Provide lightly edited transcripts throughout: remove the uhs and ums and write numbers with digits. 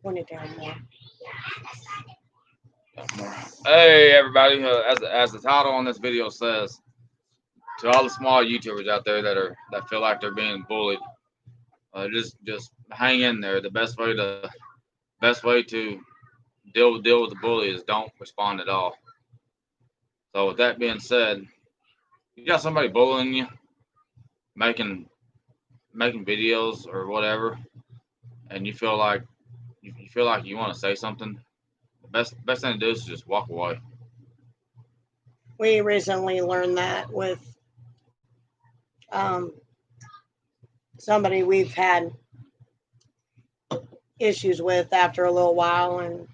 Point it down more. Hey everybody, as the title on this video says, to all the small YouTubers out there that feel like they're being bullied, just hang in there. The best way to deal with the bully is don't respond at all. So with that being said, you got somebody bullying you, making making videos or whatever, and you feel like you want to say something. The best thing to do is just walk away. We recently learned that with um, somebody we've had issues with after a little while, and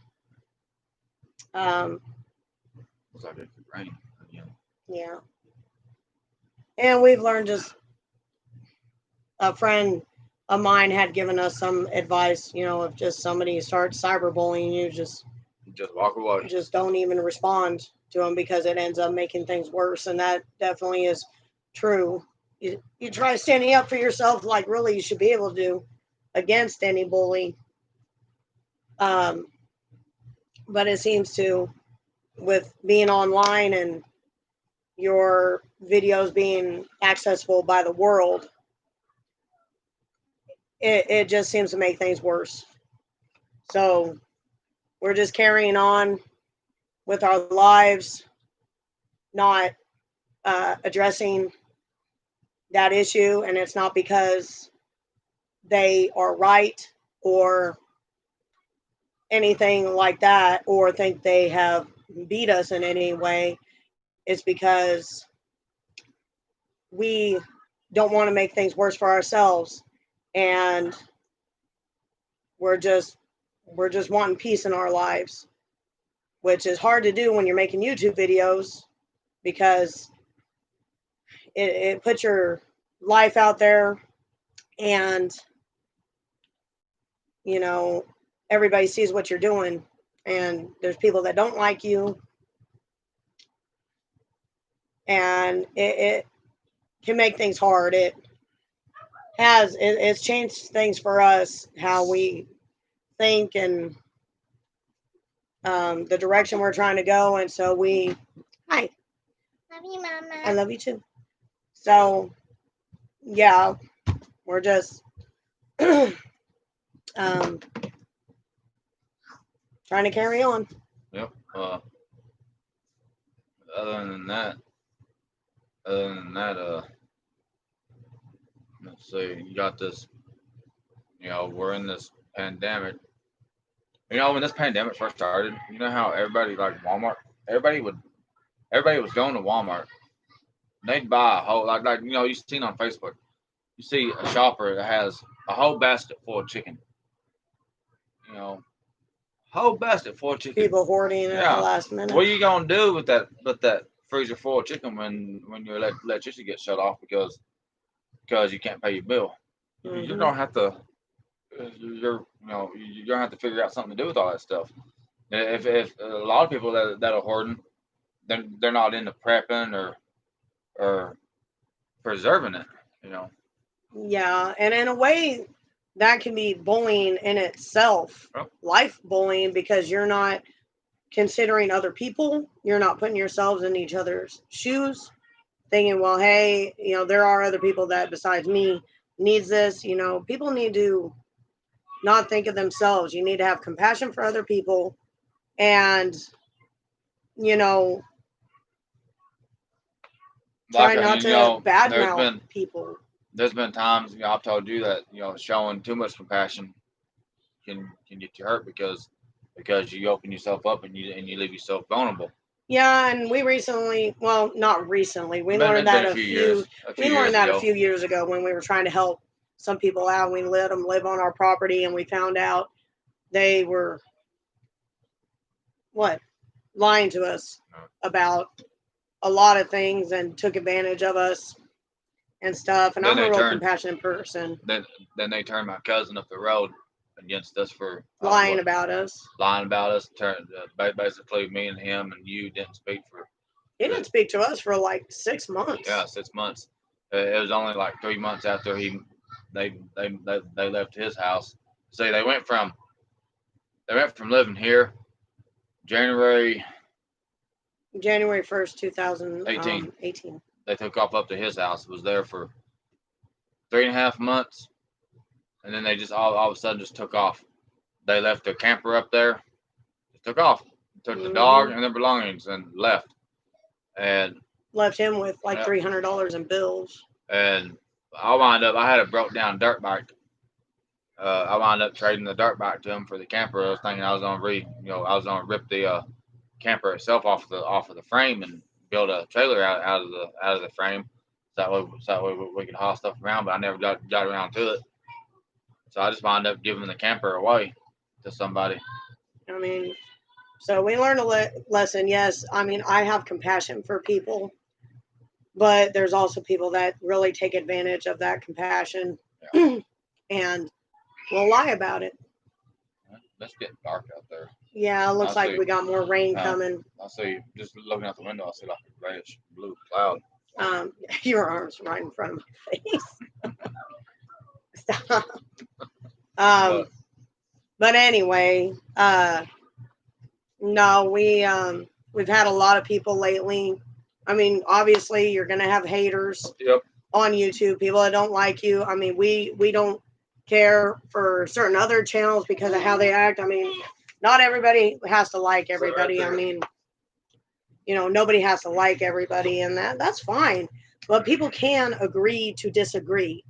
um, Looks like it could rain again. yeah, and we've learned just a friend of mine had given us some advice. If just somebody starts cyberbullying you, Just walk away. just don't even respond to them because it ends up making things worse, and that definitely is true. You try standing up for yourself like really you should be able to do against any bully, um, but it seems to, with being online and your videos being accessible by the world, it just seems to make things worse. So we're just carrying on with our lives, not addressing that issue. And it's not because they are right or anything like that, or think they have beat us in any way. It's because we don't want to make things worse for ourselves, and we're just we're just wanting peace in our lives, which is hard to do when you're making YouTube videos because it puts your life out there, and you know everybody sees what you're doing, and there's people that don't like you, and it can make things hard. It's changed things for us, how we think, and the direction we're trying to go. And so hi, Love you, Mama. I love you too. So yeah, we're just um, trying to carry on. Yep. Other than that, other than that, let's see. You got this. We're in this pandemic. When this pandemic first started, you know how everybody like Walmart. Everybody would. Everybody was going to Walmart. They'd buy a whole you've seen on Facebook. You see a shopper that has a whole basket full of chicken. You know, whole basket full of chicken. People hoarding at the Yeah. last minute. What are you gonna do with that freezer full of chicken when your electricity gets shut off because you can't pay your bill? You're Mhm. gonna have to you're gonna have to figure out something to do with all that stuff. If a lot of people that are hoarding, they're not into prepping or preserving it. You know. Yeah, and in a way, that can be bullying in itself, Yep. life bullying, because you're not considering other people. You're not putting yourselves in each other's shoes, thinking, well, hey, there are other people that besides me needs this. People need to not think of themselves. You need to have compassion for other people, and you know, try Like not to badmouth people. there's been times I've told you that showing too much compassion can get you hurt because you open yourself up and you leave yourself vulnerable. Yeah, and we recently, well, not recently, we learned It's been that a few years, we learned that a ago. few years ago when we were trying to help some people out. We let them live on our property, and we found out they were what lying to us about a lot of things and took advantage of us and stuff. And Then I'm a they real turned compassionate person. then they turned my cousin up the road against us for Lying about us. lying about us. Turned basically me and him and you didn't speak for He didn't speak to us for like 6 months. 6 months. It was only like 3 months after they left his house. See, they went from They went from living here January January 1st, 18. 2018. They took off up to his house. Was there for 3.5 months, and then they just all of a sudden just took off. They left their camper up there, just took off, took the dog and their belongings and left. And Left him with like yeah, $300 in bills. and I had a broke down dirt bike. I wound up trading the dirt bike to him for the camper. I was thinking I was gonna rip the camper itself off of the frame and build a trailer out of the frame. So that way we could haul stuff around. But I never got around to it. So I just wound up giving the camper away to somebody. I mean, so we learned a lesson. Yes, I mean, I have compassion for people, but there's also people that really take advantage of that compassion and will lie about it. It's getting dark out there. Yeah, it looks I like see. we got more rain coming. I see, just looking out the window, I see like a grayish blue cloud. Your arm's right in front of my face. Stop. But anyway, no, we've had a lot of people lately. I mean, obviously, you're gonna have haters Yep. on YouTube, people that don't like you. I mean, we don't care for certain other channels because of how they act. I mean, not everybody has to like everybody. I mean, nobody has to like everybody, and that's fine. But people can agree to disagree.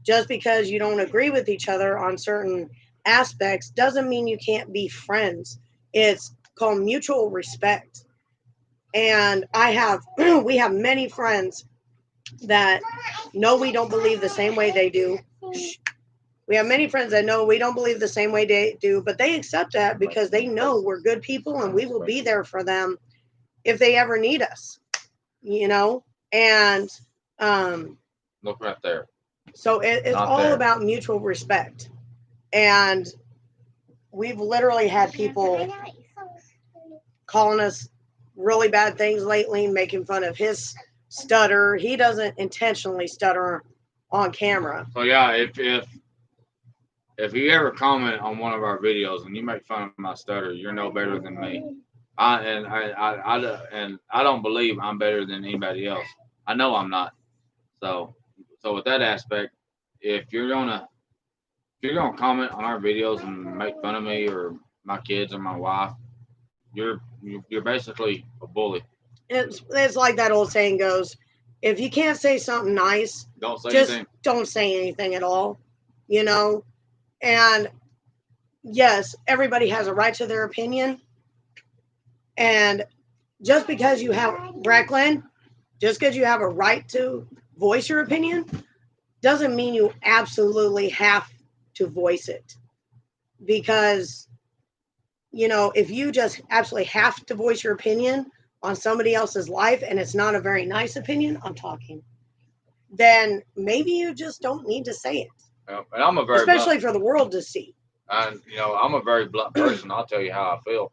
Just because you don't agree with each other on certain aspects doesn't mean you can't be friends. It's called mutual respect. And we have many friends that know we don't believe the same way they do. We have many friends that know we don't believe the same way they do, but they accept that because they know we're good people and we will be there for them if they ever need us, and Look right there. so it's Not all there. about mutual respect. And we've literally had people calling us really bad things lately, making fun of his stutter. He doesn't intentionally stutter on camera. So yeah, if you ever comment on one of our videos and you make fun of my stutter, you're no better than me. I don't believe I'm better than anybody else. I know I'm not. So with that aspect, if you're gonna comment on our videos and make fun of me or my kids or my wife, you're basically a bully. It's like that old saying goes, if you can't say something nice, Don't say just anything. don't say anything at all, And yes, everybody has a right to their opinion. And just because you have, Brecklin, just because you have a right to voice your opinion doesn't mean you absolutely have to voice it. Because, if you just absolutely have to voice your opinion on somebody else's life and it's not a very nice opinion, I'm talking, then maybe you just don't need to say it. And I'm a very especially for the world to see. And I'm a very blunt person. I'll tell you how I feel.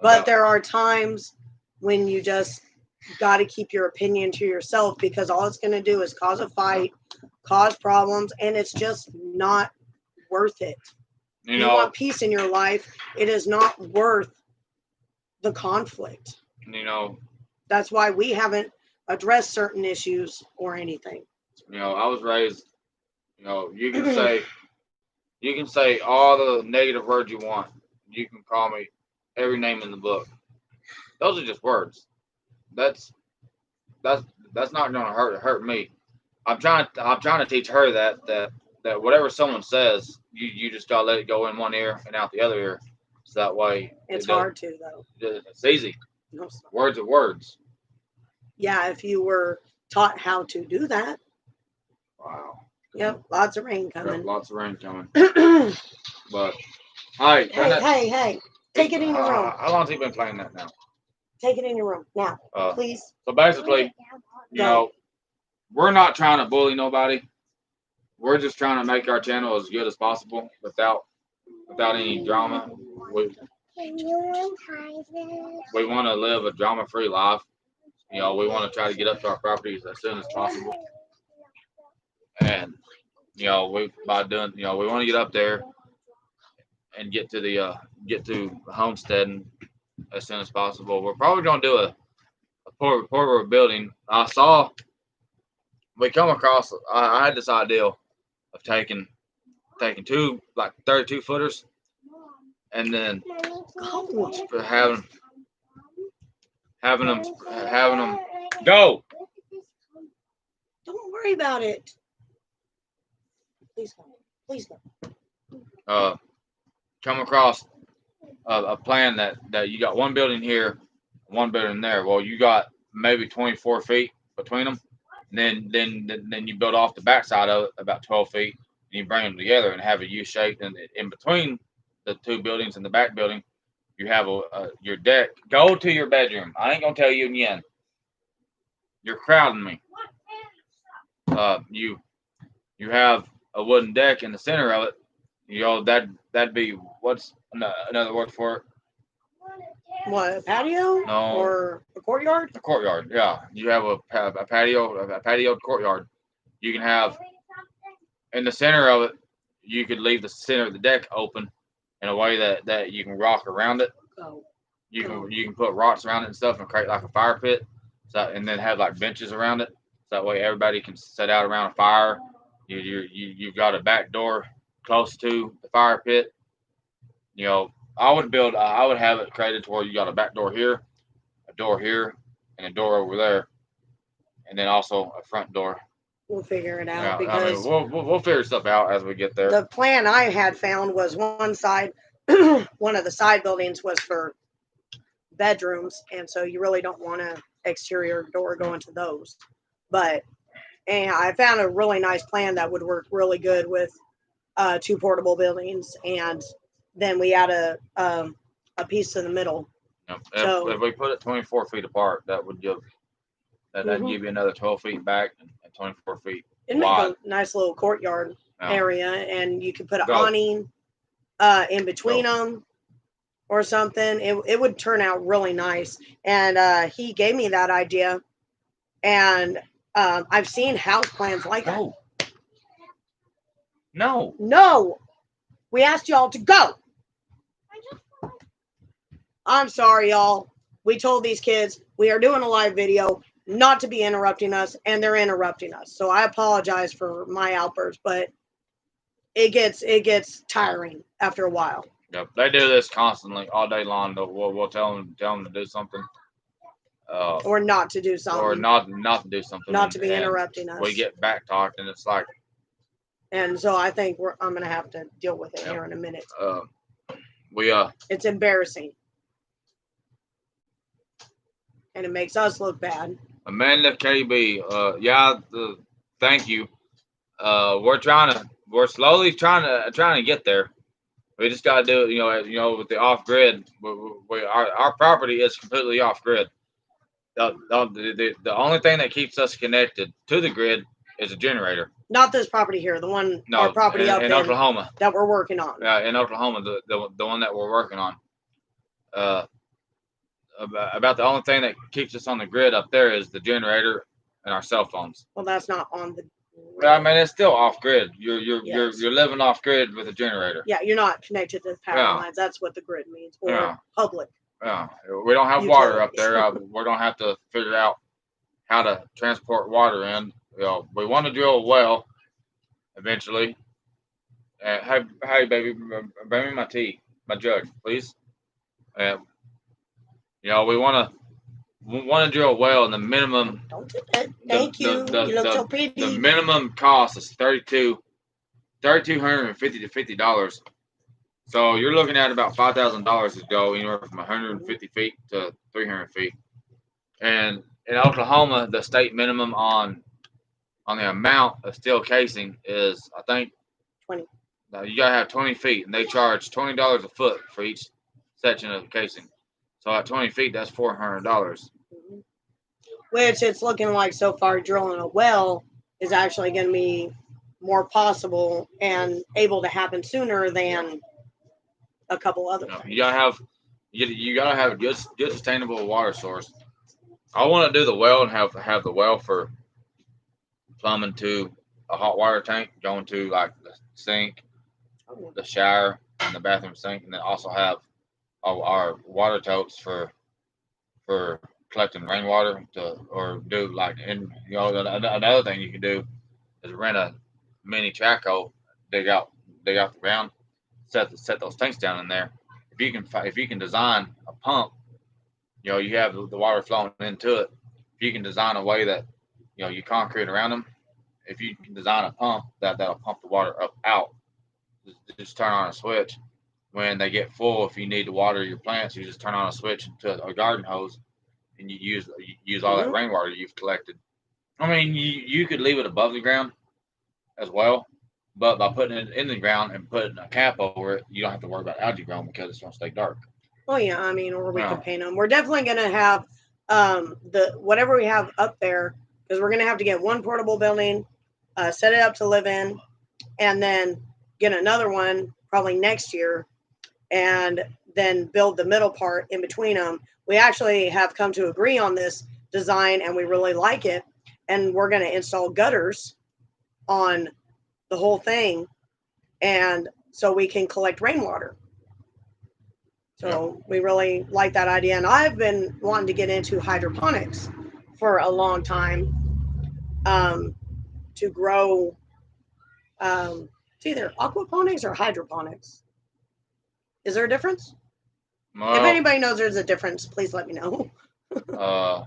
But there are times when you just got to keep your opinion to yourself because all it's going to do is cause a fight, cause problems, and it's just not worth it. You want peace in your life. It is not worth the conflict. That's why we haven't addressed certain issues or anything. I was raised, you can say all the negative words you want. You can call me every name in the book. Those are just words. That's not going to hurt me. I'm trying to teach her that whatever someone says, you just gotta let it go in one ear and out the other ear. So that way it's hard to though. It's easy. No, words are words. Yeah, if you were taught how to do that. Wow. Yep, lots of rain coming. Yep, lots of rain coming. But hey, take it in your room. How long has he been playing that now? Take it in your room now, please. So basically, we're not trying to bully nobody. We're just trying to make our channel as good as possible without any drama. We want to live a drama-free life. We want to try to get up to our properties as soon as possible. And we want to get up there and get to homesteading as soon as possible. We're probably gonna do a portable building. We come across. I had this idea of taking two like 32 footers and then Go. having them go. Don't worry about it. Please go. Please go. Come across a plan that you got one building here, one building there. Well, you got maybe 24 feet between them. And then you build off the backside of it about 12 feet, and you bring them together and have a U shape. And in between the two buildings and the back building, you have your deck. Go to your bedroom. I ain't gonna tell you again. You're crowding me. You have a wooden deck in the center of it. That'd be what's another word for it? What, a patio? No. Or a courtyard? A courtyard. Yeah, you have a patio courtyard. You can have in the center of it. You could leave the center of the deck open in a way that you can rock around it. Go. You can put rocks around it and stuff and create like a fire pit. And then have like benches around it. So that way everybody can sit out around a fire. You've got a back door close to the fire pit. I would have it created to where you got a back door here, a door here, and a door over there, and then also a front door. We'll figure it out Yeah, because we'll figure stuff out as we get there. the plan I had found was one side, one of the side buildings was for bedrooms, and so you really don't want an exterior door going to those. And I found a really nice plan that would work really good with two portable buildings, and then we add a piece in the middle. If we put it 24 feet apart, that'd give you another 12 feet back and 24 feet It'd wide. make a nice little courtyard area, and you could put an Go. awning in between them or something. It would turn out really nice. And he gave me that idea, and I've seen house plans like that. No, we asked y'all to go. I'm sorry, y'all. We told these kids we are doing a live video, not to be interrupting us, and they're interrupting us. So I apologize for my outburst, but it gets tiring after a while. Yep, they do this constantly all day long. We'll tell them to do something, or not to do something, or not to do something, not to be interrupting us. We get back talked, and it's like. And so I think I'm gonna have to deal with it here in a minute. It's embarrassing. And it makes us look bad. Amanda KB, thank you. We're slowly trying to get there. We just got to do it, with the off grid. Our property is completely off grid. The only thing that keeps us connected to the grid is a generator. Not this property here, the one our property up in Oklahoma that we're working on. Yeah, in Oklahoma, the one that we're working on. About the only thing that keeps us on the grid up there is the generator and our cell phones. Well, that's not on the grid. I mean, it's still off grid. You're Yes. you're living off grid with a generator. Yeah, you're not connected to the power lines. That's what the grid means, or public. Yeah, we don't have water up there. We're gonna have to figure out how to transport water in. We want to drill a well eventually. Hey, baby, bring me my tea, my jug, please. We want to drill a well, and the minimum. Don't do that. Thank you. You look so pretty. The minimum cost is $3,250 to $50. So you're looking at about $5,000 to go anywhere from 150 feet to 300 feet. And in Oklahoma, the state minimum on the amount of steel casing is, I think, 20. You gotta have 20 feet, and they charge $20 a foot for each section of the casing. So at 20 feet, that's $400. Mm-hmm. Which it's looking like so far drilling a well is actually going to be more possible and able to happen sooner than a couple other things. You gotta have a good sustainable water source. I want to do the well and have the well for plumbing to a hot water tank, going to like the sink, the shower, in the bathroom sink, and then also have our water totes for collecting rainwater to or do like and another thing you can do is rent a mini track hole, dig out dig out the ground, set those tanks down in there. If you can design a pump, you have the water flowing into it. If you can design a way that you concrete around them, if you can design a pump that'll pump the water up out, just turn on a switch when they get full. If you need to water your plants, you just turn on a switch to a garden hose, and you use all that Hmm. rainwater you've collected. I mean, you could leave it above the ground as well, but by putting it in the ground and putting a cap over it, you don't have to worry about algae growing because it's going to stay dark. Oh yeah, I mean, or we Yeah. could paint them. We're definitely gonna have the whatever we have up there because we're gonna have to get one portable building, set it up to live in, and then get another one probably next year, and then build the middle part in between them. We actually have come to agree on this design, and we really like it. And we're gonna install gutters on the whole thing, and so we can collect rainwater. Yep. So we really like that idea. And I've been wanting to get into hydroponics for a long time, um, to grow. It's either aquaponics or hydroponics. Is there a difference? If Well, anybody knows there's a difference, please let me know. uh,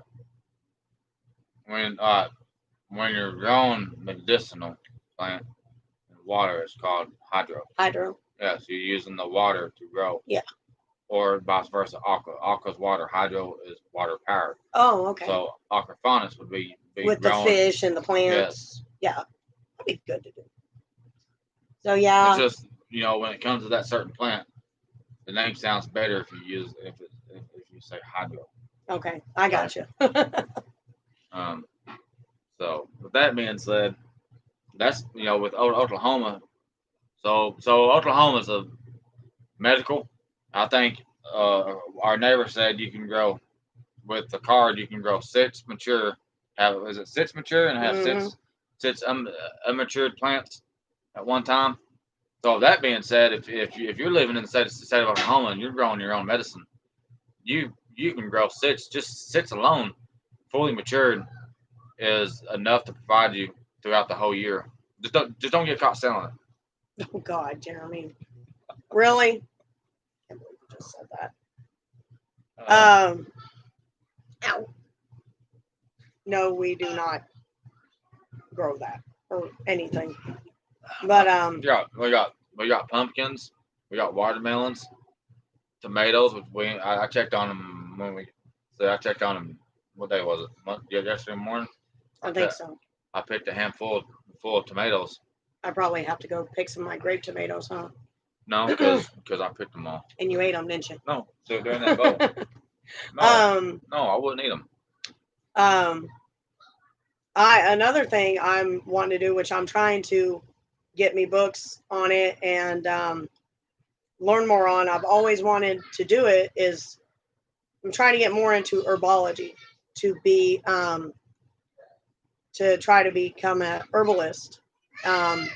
when when you're growing medicinal plant in water, it's called hydro. Hydro. Yeah, so you're using the water to grow, Yeah. or vice versa. Aqua's water, hydro is water powered. Oh, okay. So aquaponics would be With the growing. fish and the plants. Yes, Yeah, that'd be good to do. So it's yeah, just when it comes to that certain plant, the name sounds better if you use if you say hydro. okay, I got you. Um, so with that being said, that's with Oklahoma. So Oklahoma's a medical. I think our neighbor said you can grow with the card. You can grow six mature. Have is it six mature and have Hmm. six unmatured plants at one time. So that being said, if you're living in the state of Oklahoma and you're growing your own medicine, you can grow six. Just six alone, fully matured, is enough to provide you throughout the whole year. Just don't get caught selling it. Oh God, Jeremy, really? I can't believe you just said Uh, that. Ow. No, we do not grow that or anything. But we got pumpkins, we got watermelons, tomatoes. Which I checked on them when we. So I checked on them. What day was it? Yeah, yesterday morning. I I think picked so. I picked a handful full of tomatoes. I probably have to go pick some of my grape tomatoes, huh? No, because I picked them all. And you ate them, didn't you? No, so they're in that bowl. No, um, no, I wouldn't eat them. um, another thing I'm wanting to do, which I'm trying to get me books on it and learn more on. I've always wanted to do it. Is I'm trying to get more into herbology to be to try to become a herbalist. Um,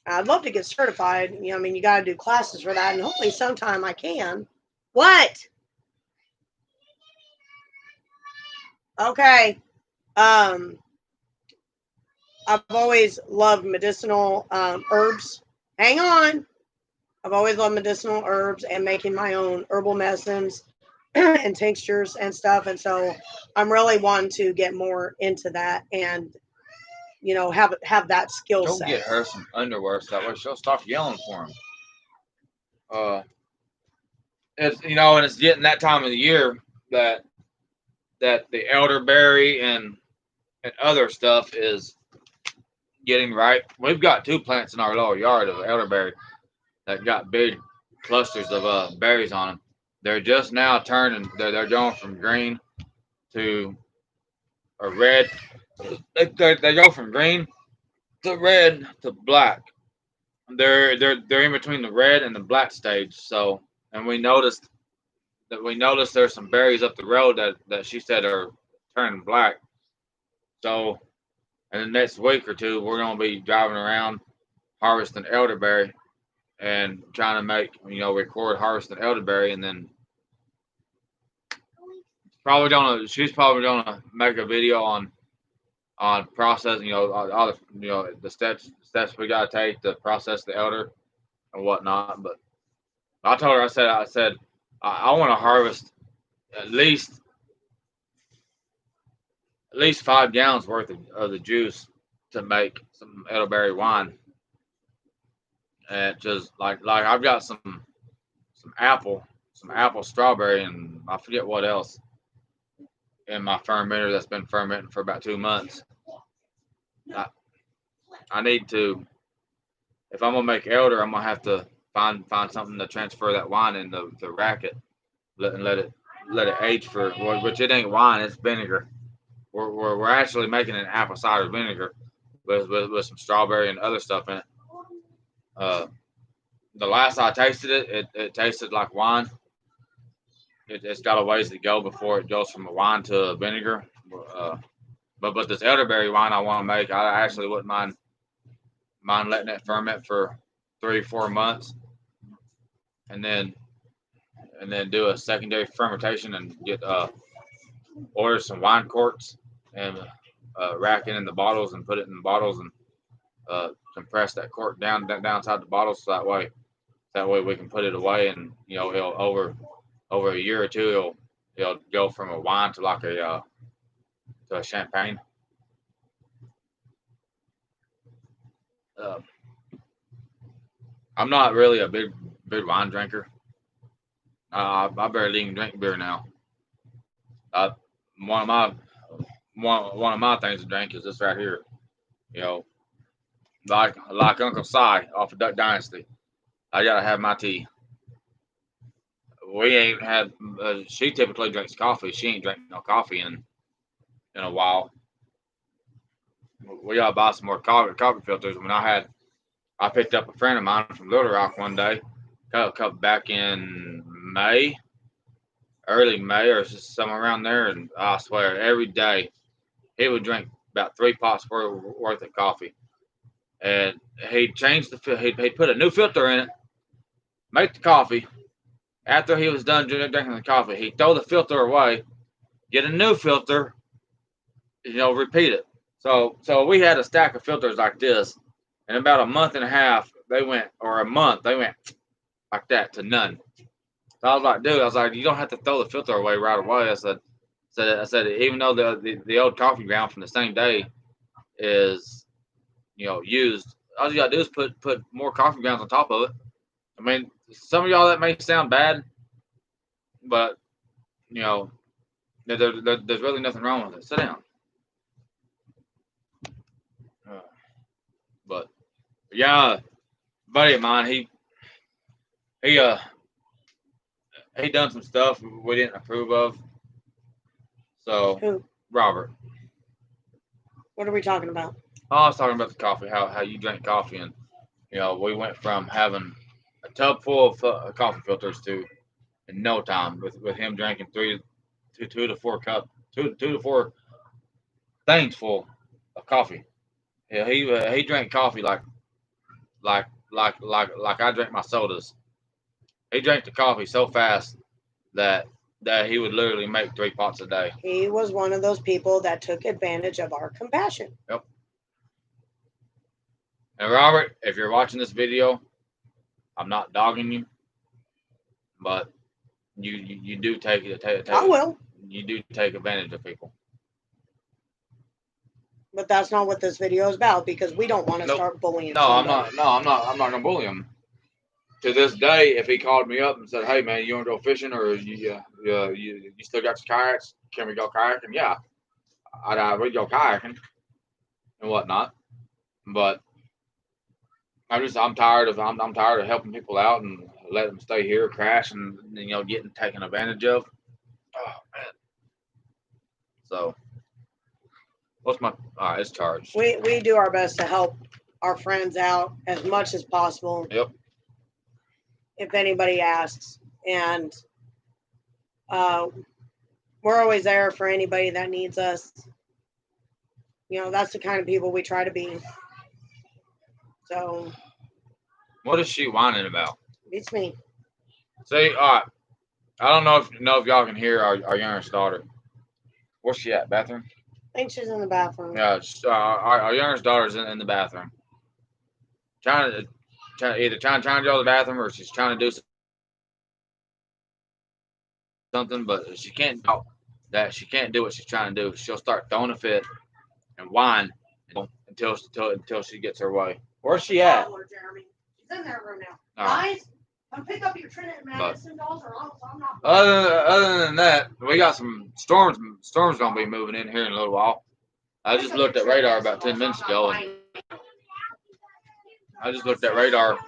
I'd love to get certified. I mean, you got to do classes for that, and hopefully sometime I can. What? Okay. Um, I've always loved medicinal herbs. Hang on. I've always loved medicinal herbs and making my own herbal medicines and tinctures and stuff. And so I'm really wanting to get more into that and have that skill Go set. get her some underwear so that way she'll stop yelling for him. It's and it's getting that time of the year that the elderberry and other stuff is getting ripe. We've got two plants in our lower yard of elderberry that got big clusters of berries on them. They're just now turning. They're going from green to a red. They go from green to red to black. They're in between the red and the black stage. So, and we noticed there's some berries up the road that she said are turning black. So, in the next week or two, we're gonna be driving around harvesting elderberry and trying to make, record harvesting elderberry, and then she's probably gonna make a video on processing, all the, the steps we gotta take to process the elder and whatnot. But I told her, I said, I want to harvest at least 5 gallons worth of the juice to make some elderberry wine. And just like I've got some apple strawberry, and I forget what else in my fermenter that's been fermenting for about 2 months. I, I need to, if I'm gonna make elder, I'm gonna have to find something to transfer that wine in to rack it, let it age for, which it ain't wine, it's vinegar. We're actually making an apple cider vinegar with some strawberry and other stuff in it. The last I tasted it tasted like wine. It's got a ways to go before it goes from a wine to a vinegar. But this elderberry wine I want to make, I actually wouldn't mind letting it ferment for 3-4 months, and then do a secondary fermentation and get order some wine corks and rack it in the bottles and put it in the bottles and compress that cork down inside the bottles, so that way we can put it away, and it'll over a year or two it'll go from a wine to like to a champagne. I'm not really a big wine drinker. I barely even drink beer now. One of my things to drink is this right here. Like Uncle Si off of Duck Dynasty. I gotta have my tea. We ain't had. She typically drinks coffee. She ain't drank no coffee in a while. We gotta buy some more coffee filters. When I picked up a friend of mine from Little Rock one day, back in May, early May or somewhere around there, and I swear every day he would drink about 3 pots worth of coffee, and he'd he'd put a new filter in it, make the coffee. After he was done drinking the coffee, he'd throw the filter away, get a new filter, repeat it. So we had a stack of filters like this, and about a month and a half they went, or a month they went like that to none. So I was like, dude, you don't have to throw the filter away right away. I said, even though the old coffee ground from the same day is, used, all you gotta do is put more coffee grounds on top of it. I mean, some of y'all that may sound bad, but there's really nothing wrong with it. Sit down. But yeah, buddy of mine, he done some stuff we didn't approve of. So Who? Robert. What are we talking about? Oh, I was talking about the coffee, how you drink coffee, and we went from having a tub full of coffee filters to in no time with him drinking 2 to 4 2 to 4 things full of coffee. Yeah, he drank coffee like I drink my sodas. He drank the coffee so fast that he would literally make 3 pots a day. He was one of those people that took advantage of our compassion. Yep. And Robert, if you're watching this video, I'm not dogging you, but you do take I will. You do take advantage of people. But that's not what this video is about, because we don't want to start bullying. No, somebody. I'm not gonna bully him. To this day, if he called me up and said, "Hey man, you want to go fishing, or you still got your kayaks? Can we go kayaking?" Yeah, we'd go kayaking and whatnot. But I'm tired of helping people out and letting them stay here, crash, and getting taken advantage of. Oh man. So what's my? All right, it's charged. We do our best to help our friends out as much as possible. Yep. If anybody asks, and we're always there for anybody that needs us. That's the kind of people we try to be. So What is she whining about? Beats me. See, all right. I don't know if y'all can hear our youngest daughter. Where's she at? Bathroom? I think she's in the bathroom. Yeah, our youngest daughter's in the bathroom, either trying to go to the bathroom or she's trying to do something, but she can't do that. She can't do what she's trying to do. She'll start throwing a fit and whine until she gets her way. Where's she at? Jeremy. She's in their room now. All right. Guys, come pick up your Trinity Madison dolls, or else I'm not. Other than that, we got some storms. Storms gonna be moving in here in a little while. I just looked at radar about 10 minutes ago, and I just looked at radar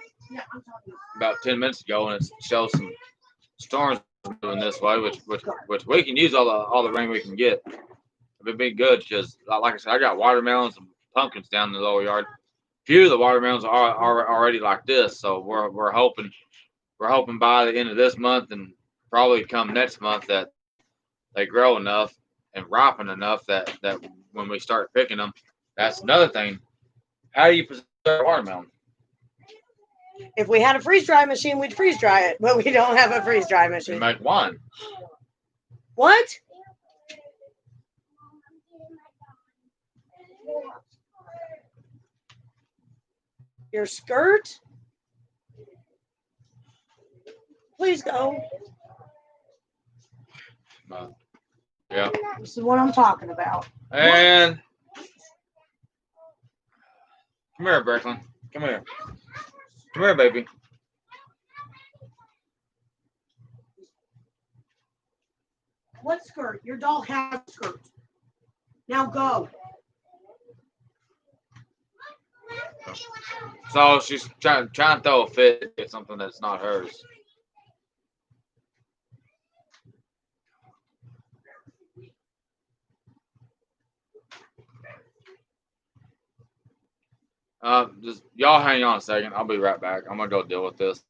about 10 minutes ago, and it shows some storms moving this way, which we can use all the rain we can get. It'd be good because, like I said, I got watermelons and pumpkins down in the lower yard. Few of the watermelons are already like this, so we're hoping by the end of this month and probably come next month that they grow enough and ripen enough that when we start picking them, that's another thing. How do you preserve watermelon? If we had a freeze dry machine, we'd freeze dry it, but we don't have a freeze dry You machine. make wine. What? Your skirt? Please go. Yeah. This is what I'm talking about. And come here, Brooklyn. Come here. Come here, baby. What skirt? Your doll has a skirt. Now go. So she's trying to throw a fit at something that's not hers. Just y'all hang on a second. I'll be right back. I'm gonna go deal with this.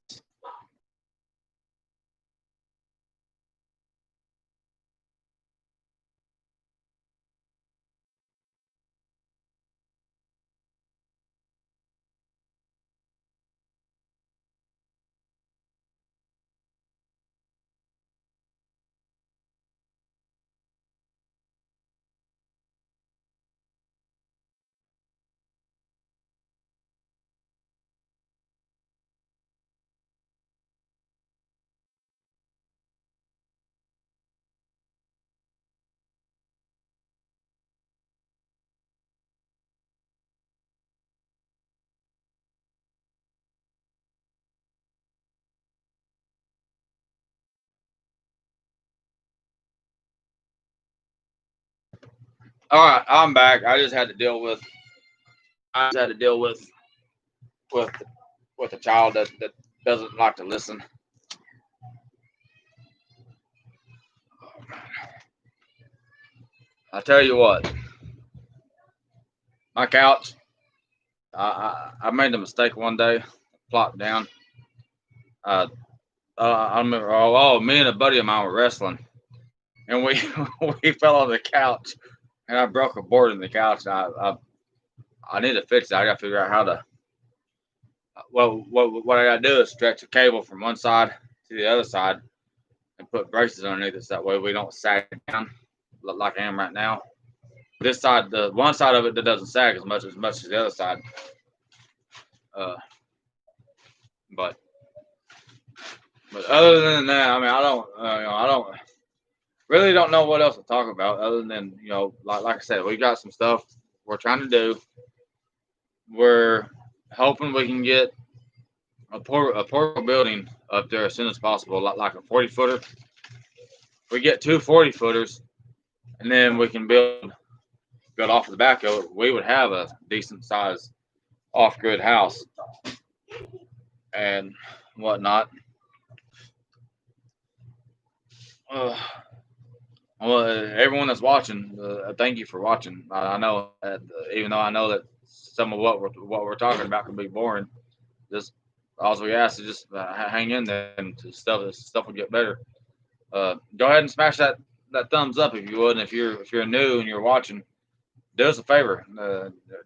All right, I'm back. I just had to deal with with with a child that doesn't like to listen. I tell you what, my couch. I made a mistake one day. Plopped down. I remember. Me and a buddy of mine were wrestling, and we we fell on the couch, and I broke a board in the couch. And I need to fix it. I got to figure out how to. What I got to do is stretch a cable from one side to the other side and put braces underneath it, so that way we don't sag down like I am right now. This side, the one side of it that doesn't sag as much as the other side. But other than that, I mean, I don't really don't know what else to talk about other than like I said, we got some stuff we're trying to do. We're hoping we can get a portable building up there as soon as possible, like a 40-footer. We get 2 40-footers, and then we can build off the back of it. We would have a decent size off-grid house and whatnot. Well, everyone that's watching, thank you for watching. I know that even though I know that some of what we're talking about can be boring, just all we ask is just hang in there, and stuff will get better. Go ahead and smash that thumbs up if you would, and if you're new and you're watching, do us a favor.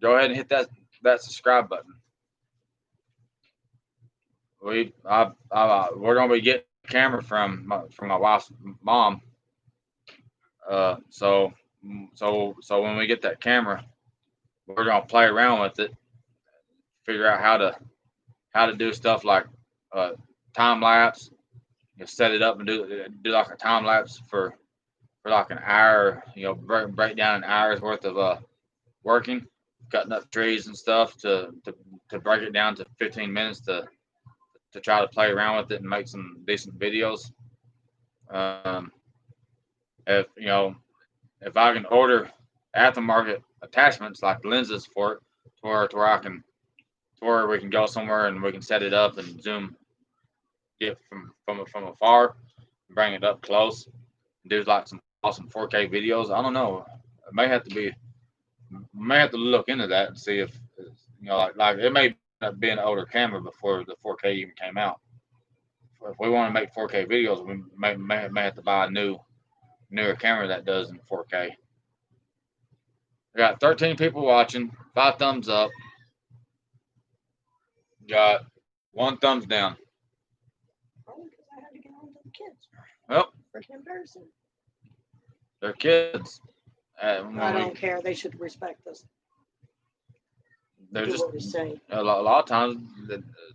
Go ahead and hit that subscribe button. we're gonna be getting a camera from my wife's mom. So so when we get that camera, we're gonna play around with it, figure out how to do stuff like uh, time lapse. Set it up and do like a time lapse for like an hour. Break down an hour's worth of working, cutting up trees and stuff to break it down to 15 minutes to try to play around with it and make some decent videos. Um, if if I can order aftermarket attachments like lenses for it, to where I can to where we can go somewhere and we can set it up and zoom, get from afar, bring it up close, do like some awesome 4K videos. I don't know. I may have to look into that and see if like it may be an older camera before the 4K even came out. If we want to make 4K videos, we may have to buy a newer camera that does in 4K. We got 13 people watching, 5 thumbs up, got 1 thumbs down. Probably because I had to get on to the kids Well, for comparison. they're kids. I don't care. They should respect us. They're Do just what we say. a lot of times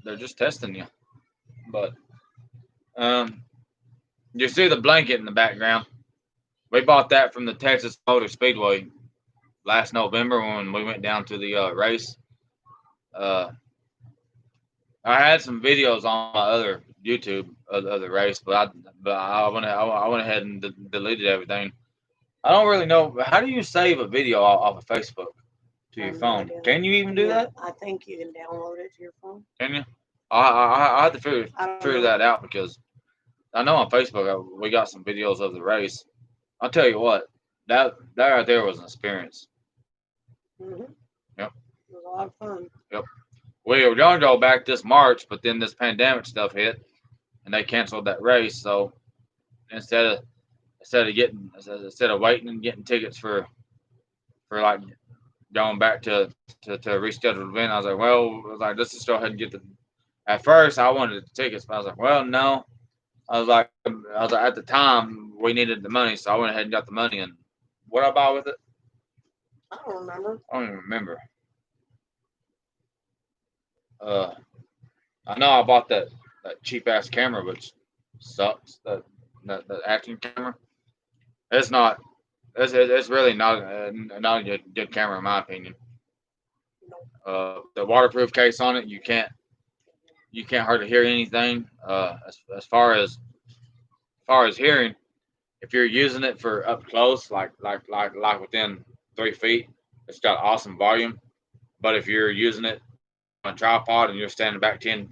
they're just testing you. But you see the blanket in the background. We bought that from the Texas Motor Speedway last November when we went down to the race. Uh, I had some videos on my other YouTube of the race, but I went ahead and deleted everything. I don't really know how do you save a video off of Facebook to I your have no phone? idea. Can you even do Yeah, that? I think you can download it to your phone. Can you? I had to I don't figure know. that out because I know on Facebook we got some videos of the race. I'll tell you what, that right there was an experience. Mm-hmm. Yep. It was a lot of fun. Yep. We were going to go back this March, but then this pandemic stuff hit, and they canceled that race. So instead of instead of waiting and getting tickets for like going back to a rescheduled event, I was like, well, let's just go ahead and get the. At first, I wanted the tickets, but I was like, well, no. I was like, at the time we needed the money, so I went ahead and got the money. And what I buy with it, I don't remember. I don't even remember. Uh, I know I bought that cheap ass camera, which sucks. The action camera. It's not. It's really not a good camera in my opinion. The waterproof case on it, you can't hardly hear anything. As far as hearing, if you're using it for up close, like within 3 feet, it's got awesome volume. But if you're using it on a tripod and you're standing back 10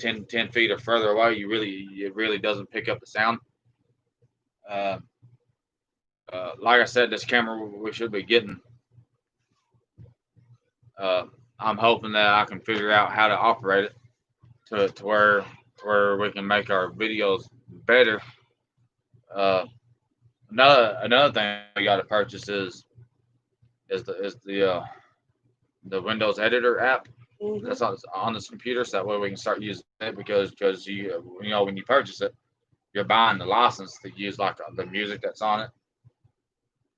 feet or further away, it really doesn't pick up the sound. Uh, like I said, this camera we should be getting. Uh, I'm hoping that I can figure out how to operate it to where we can make our videos better. Uh, another thing we got to purchase is the Windows Editor app Mm-hmm. that's on this computer, so that way we can start using it because when you purchase it, you're buying the license to use like the music that's on it.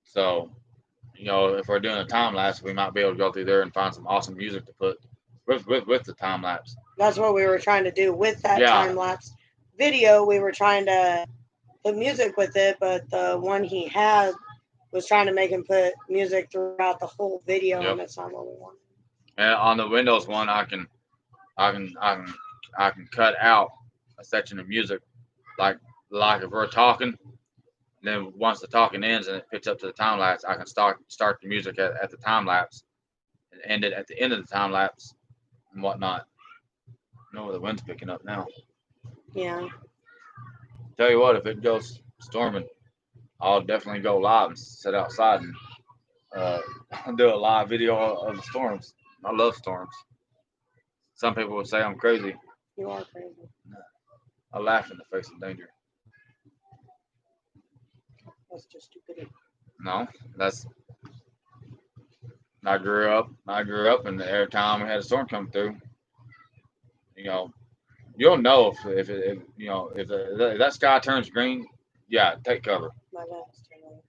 So if we're doing a time lapse, we might be able to go through there and find some awesome music to put with the time lapse. That's what we were trying to do with that Yeah. time lapse video. We were trying to put music with it, but the one he had was trying to make him put music throughout the whole video, Yep. and that's not what we wanted. And on the Windows one, I can cut out a section of music, like if we're talking. Then once the talking ends and it picks up to the time lapse, I can start the music at the time lapse and end it at the end of the time lapse and whatnot. The wind's picking up now. Yeah. Tell you what, if it goes storming, I'll definitely go live and sit outside and uh, do a live video of the storms. I love storms. Some people would say I'm crazy. You are crazy. I laugh in the face of danger. That's just stupidity. No, that's I grew up, and every time we had a storm come through, you know, you'll know if if that sky turns green, yeah, take cover. My dad's too late.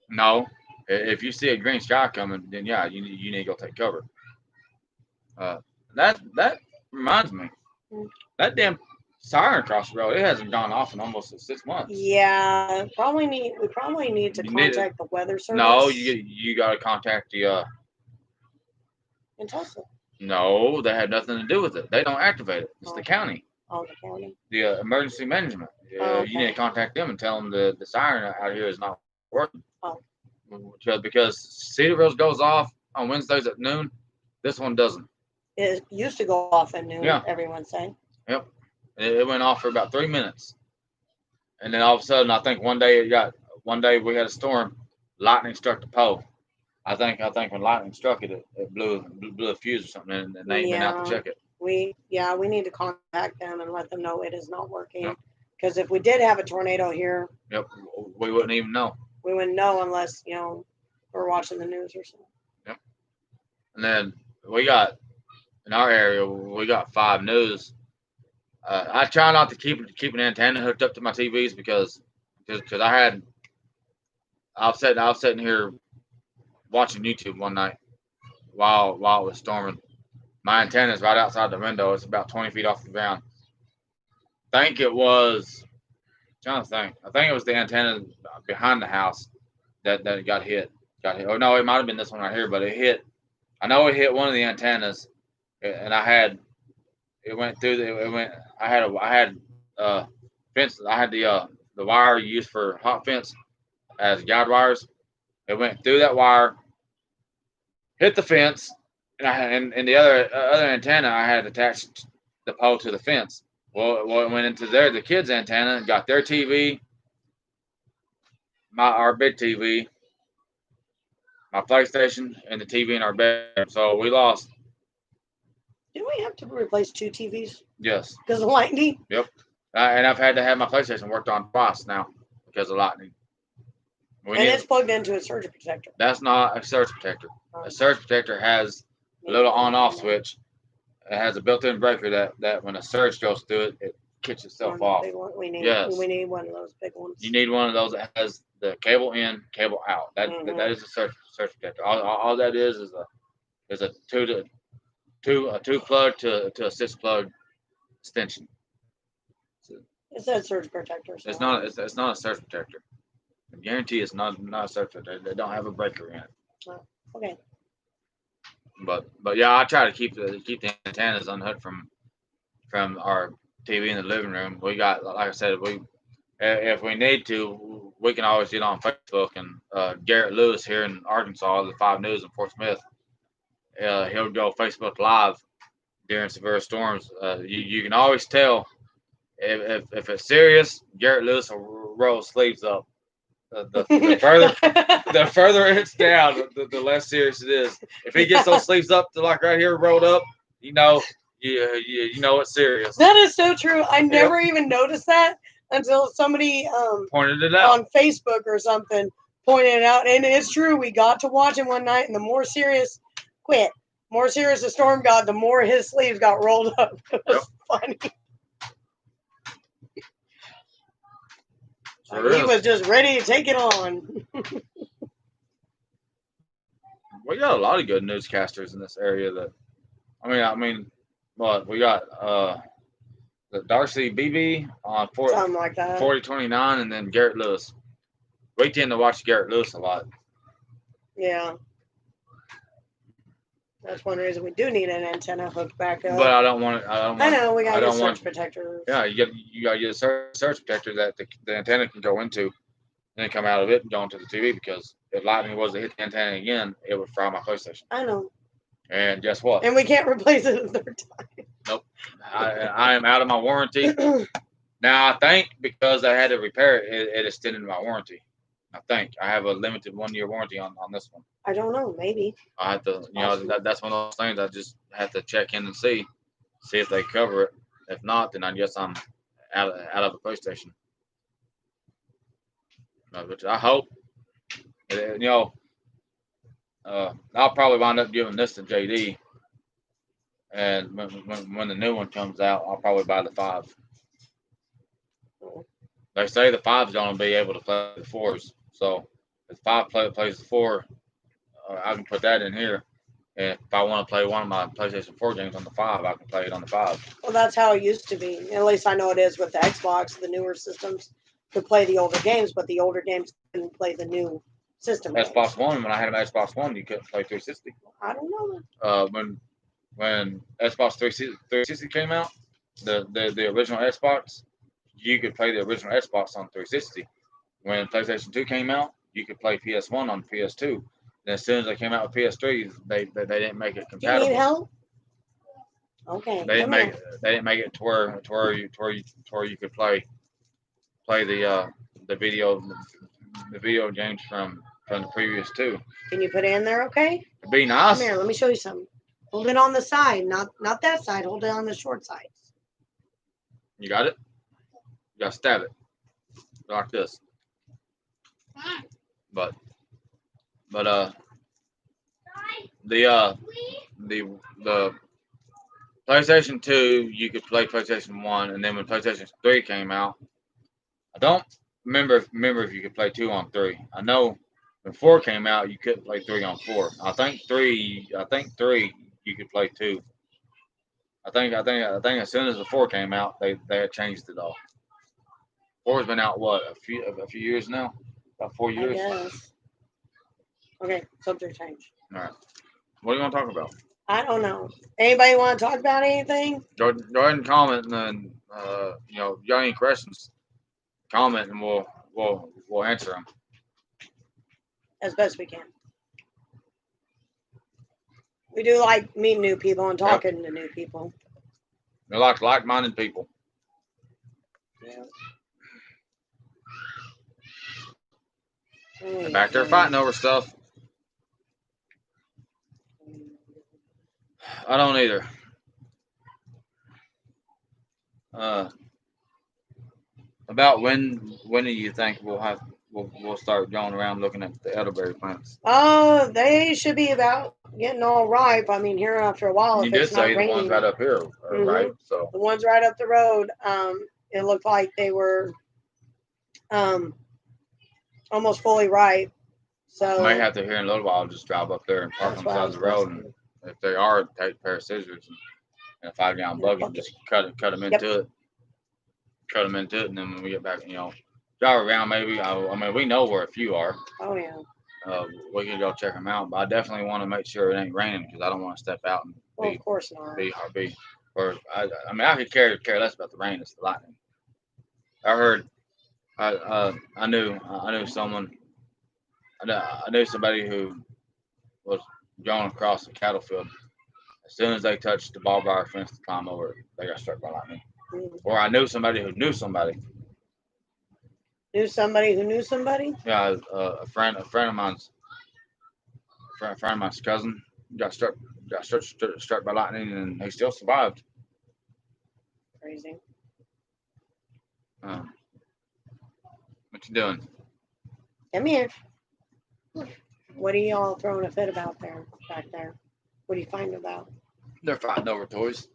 No, if you see a green sky coming, then yeah, you need to go take cover. Uh, that reminds me, Mm. that damn siren across the road, it hasn't gone off in almost 6 months. Yeah, we probably need to You need contact the weather no, service you got to contact the. in Tulsa. No, they had nothing to do with it. They don't activate it. It's the Oh, county, oh, the county. the emergency management. Oh, You need to okay. contact them and tell them the siren out here is not working. Oh, Because Cedarville's goes off on Wednesdays at noon. This one doesn't. it used to go off at noon. Yeah. Everyone's saying. Yep. It went off for about 3 minutes, and then all of a sudden, I think one day we had a storm. Lightning struck the pole. I think when lightning struck it, it blew a fuse or something, and they ain't been out to Yeah, check it. we need to contact them and let them know it is not working. Yep. Because if we did have a tornado here, Yep. We wouldn't even know. we wouldn't know unless we're watching the news or something. Yep. And then we got in our area, we got 5 News. I try not to keep an antenna hooked up to my TVs because I was sitting here watching YouTube one night while it was storming. My antenna is right outside the window. It's about 20 feet off the ground. I think it was. Trying to think. I think it was the antenna behind the house that got hit. Got hit. Oh no, it might have been this one right here, but it hit. I know it hit one of the antennas, and I had it went through the it went. I had fence. I had the wire used for hot fence as guide wires. It went through that wire, hit the fence, and the other antenna I had attached the pole to the fence. Well, it went into the kids' antenna and got their TV, our big TV, my PlayStation, and the TV in our bedroom. So we lost. Did we have to replace 2 TVs Yes. because of lightning? Yep. And I've had to have my PlayStation worked on twice now because of lightning. And it's plugged into a surge protector. That's not a surge protector. A surge protector has a little on-off switch. It has a built-in breaker that when a surge goes through it, it kicks itself off. We need one of those big ones. You need one of those that has the cable in, cable out. That is a surge protector. All that is a two plug to a 6 plug extension. It's a surge protector. So It's not a surge protector. I guarantee it's not a surge protector. They don't have a breaker in it. Oh, okay. But yeah, I try to keep the antennas unhooked from our TV in the living room. We got, like I said, if we need to, we can always get on Facebook, and Garrett Lewis here in Arkansas, the 5 News in Fort Smith, he'll go Facebook Live during severe storms. You can always tell if it's serious. Garrett Lewis will roll his sleeves up. The further it's down, the less serious it is. If he gets those sleeves up to like right here rolled up, you know it's serious. That is so true. I never even noticed that until somebody pointed it out on Facebook or something, pointed it out, and it's true. We got to watch him one night, and the more serious the storm got, the more his sleeves got rolled up. It was funny. He was just ready to take it on. We got a lot of good newscasters in this area. What we got? The Darcy BB on Something like that. 4029, and then Garrett Lewis. We tend to watch Garrett Lewis a lot. Yeah. That's one reason we do need an antenna hooked back up. But I don't want it. I know we got to get surge protectors. Yeah, you got to get a surge protector that the antenna can go into, and then come out of it and go into the TV. Because if lightning was to hit the antenna again, it would fry my PlayStation. I know. And guess what? And we can't replace it a third time. Nope. I am out of my warranty. Now I think because I had to repair it, it extended my warranty. I think I have a limited 1-year warranty on this one. I don't know. Maybe. I have to, that's one of those things I just have to check in and see if they cover it. If not, then I guess I'm out of the PlayStation. But I hope, I'll probably wind up giving this to JD And when the new one comes out, I'll probably buy the 5. They say the 5's gonna be able to play the 4s. So if 5 plays the 4, I can put that in here. And if I want to play one of my PlayStation 4 games on the 5, I can play it on the 5. Well, that's how it used to be. At least I know it is with the Xbox. The newer systems could play the older games, but the older games couldn't play the new system. Xbox One, when I had an Xbox One, you couldn't play 360. I don't know. When Xbox 360 came out, the original Xbox, you could play the original Xbox on 360. When PlayStation 2 came out, you could play PS1 on PS2. And as soon as they came out with PS3, they didn't make it Do you need compatible. help? Okay. They didn't make it to where you could play the video games from the previous 2. Can you put it in there? Okay. It'd be nice. Come here. Let me show you something. Hold it on the side, not that side. Hold it on the short side. You got it? You gotta stab it. Like this. But the PlayStation 2, you could play PlayStation 1, and then when PlayStation 3 came out, I don't remember if you could play 2 on 3. I know when 4 came out, you couldn't play 3 on 4. I think 3 you could play 2. I think as soon as the 4 came out, they had changed it all. 4's been out what, a few years now? About 4 years? Yes. Okay, subject change. All right. What are you gonna talk about? I don't know. Anybody want to talk about anything? Go ahead and comment, and then if you got any questions, comment, and we'll answer them As best we can. We do like meeting new people and talking to new people. They're like-minded people. Yeah. They're back there fighting over stuff. I don't either. About when do you think we'll start going around looking at the elderberry plants? They should be about getting all ripe. I mean, here after a while, You if did it's not say the raining, ones right up here, right? So the ones right up the road, it looked like they were almost fully ripe. So I may have to here in a little while just drive up there and park on the side of the road, and if they are, take a pair of scissors and a 5-gallon bucket and just cut them into it. Cut them into it, and then when we get back, drive around maybe. I mean, we know where a few are. Oh yeah. We can go check them out, but I definitely want to make sure it ain't raining because I don't want to step out and Well, of course not. I could care less about the rain. It's the lightning. I heard. I knew someone. I knew somebody who was going across the cattle field. As soon as they touched the barbed wire fence to climb over it, they got struck by lightning. Or I knew somebody who knew somebody. Knew somebody who knew somebody? Yeah, a friend of mine's cousin got struck by lightning, and he still survived. Crazy. What you doing? Come here. What are y'all throwing a fit about back there? What are you fighting about? They're fighting over toys.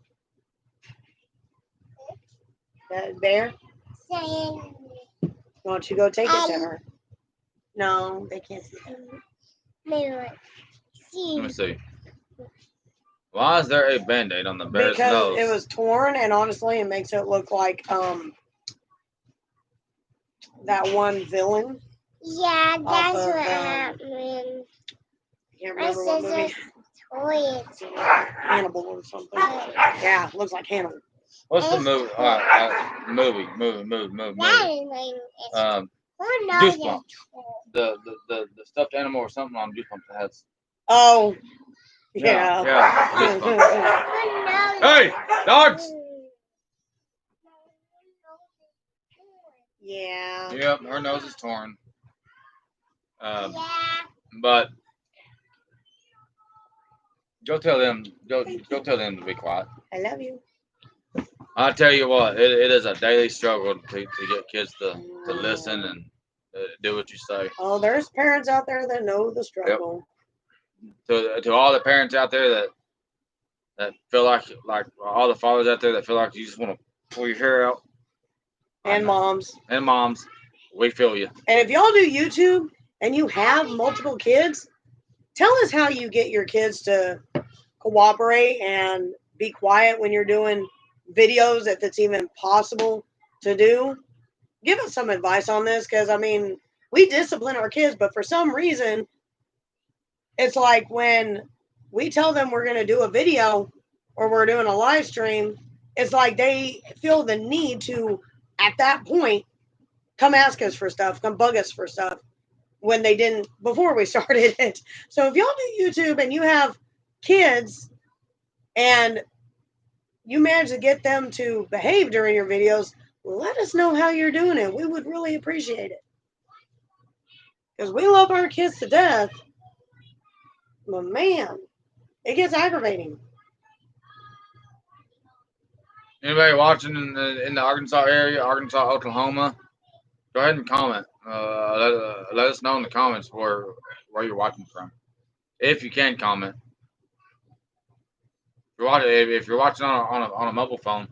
That bear? Saying, Why don't you go take it to her? No, they can't see that. Let me see. Why is there a band-aid on the bear's because nose? It was torn, and honestly, it makes it look like that one villain. yeah, that's what happened. I can't remember what movie. Toys. Hannibal or something. Yeah, looks like Hannibal. What's the movie? Movie. Goosebumps. The stuffed animal or something on Goosebumps has. Oh, yeah. Goosebumps. Hey, dogs! Yeah. Yep, her nose is torn. Yeah. But go tell them to be quiet. I love you. I tell you what, it is a daily struggle to get kids to listen and do what you say. Oh, there's parents out there that know the struggle. To all the parents out there that feel like all the fathers out there that feel like you just want to pull your hair out. And moms. And moms, we feel you. And if y'all do YouTube and you have multiple kids, tell us how you get your kids to cooperate and be quiet when you're doing videos, if it's even possible to do. Give us some advice on this, because I mean, we discipline our kids, but for some reason, it's like when we tell them we're going to do a video or we're doing a live stream, it's like they feel the need to, at that point, come ask us for stuff, come bug us for stuff when they didn't before we started it. So if y'all do YouTube and you have kids and you manage to get them to behave during your videos, let us know how you're doing it. We would really appreciate it. Because we love our kids to death. But man, it gets aggravating. Anybody watching in the Arkansas area, Arkansas, Oklahoma, go ahead and comment. Let us know in the comments where you're watching from, if you can comment. If you're watching on a mobile phone,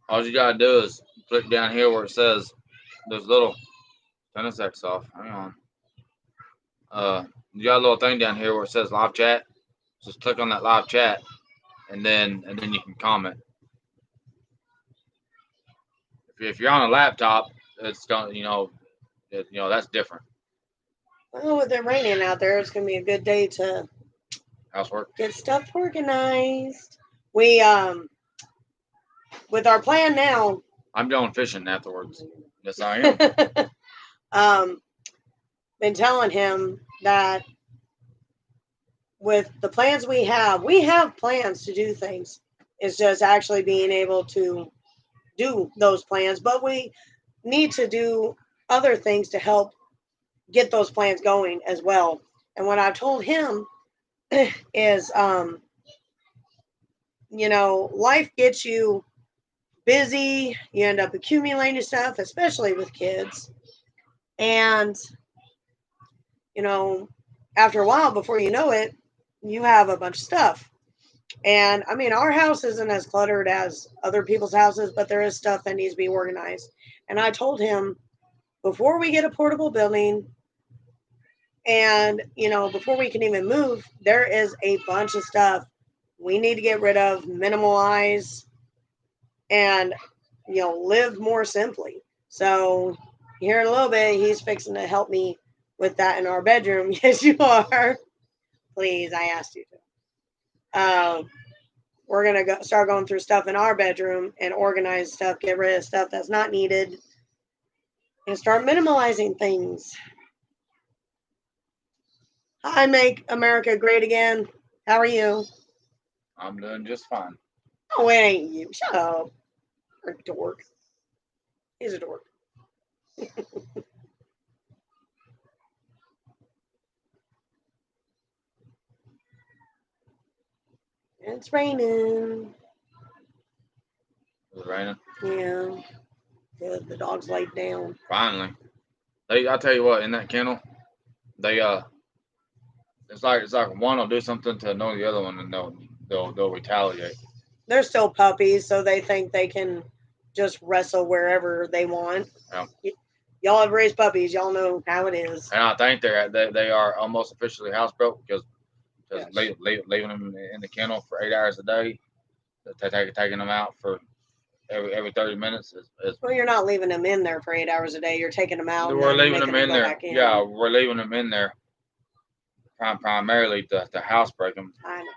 all you gotta do is click down here where it says there's little. Turn this X off. Hang on. You got a little thing down here where it says live chat. Just click on that live chat, and then you can comment. If you're on a laptop, it's going that's different. Well, with it raining out there, it's gonna be a good day to Housework. get stuff organized. We with our plan now. I'm going fishing afterwards. Yes, I am. Been telling him that with the plans we have plans to do things. It's just actually being able to do those plans, but we need to do other things to help get those plans going as well. And what I've told him is, life gets you busy. You end up accumulating stuff, especially with kids. And, after a while, before you know it, you have a bunch of stuff. And I mean, our house isn't as cluttered as other people's houses, but there is stuff that needs to be organized. And I told him, before we get a portable building and, before we can even move, there is a bunch of stuff we need to get rid of, minimalize, and, live more simply. So here in a little bit, he's fixing to help me with that in our bedroom. Yes, you are. Please, I asked you to. We're going to start going through stuff in our bedroom and organize stuff, get rid of stuff that's not needed, and start minimalizing things. Hi, Make America Great Again. How are you? I'm doing just fine. Oh, it ain't you. Shut up. You're a dork. He's a dork. It's raining. Is it raining? Yeah. Good. The dog's laid down. Finally. I'll tell you what, in that kennel, it's like one will do something to annoy the other one, and they'll retaliate. They're still puppies, so they think they can just wrestle wherever they want. Yeah. Y'all have raised puppies. Y'all know how it is. And I think they are almost officially housebroke because Yes. leaving them in the kennel for 8 hours a day, taking them out for every 30 minutes is Well, you're not leaving them in there for 8 hours a day. You're taking them out. We're and leaving making them in go there. back in. Yeah, we're leaving them in there primarily to housebreak them. I know.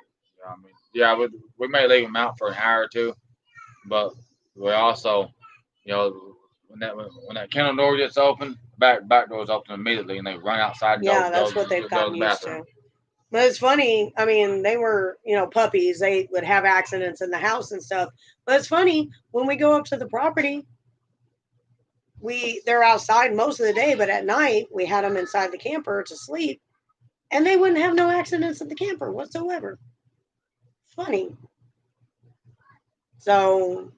I mean, yeah, we may leave them out for an hour or two, but we also, when that kennel door gets open, back door is open immediately, and they run outside. And Yeah, go, that's go, what they've go gotten to the used bathroom. to. But it's funny. I mean, they were, puppies. They would have accidents in the house and stuff. But it's funny when we go up to the property. They're outside most of the day, but at night we had them inside the camper to sleep, and they wouldn't have no accidents in the camper whatsoever. Funny. So,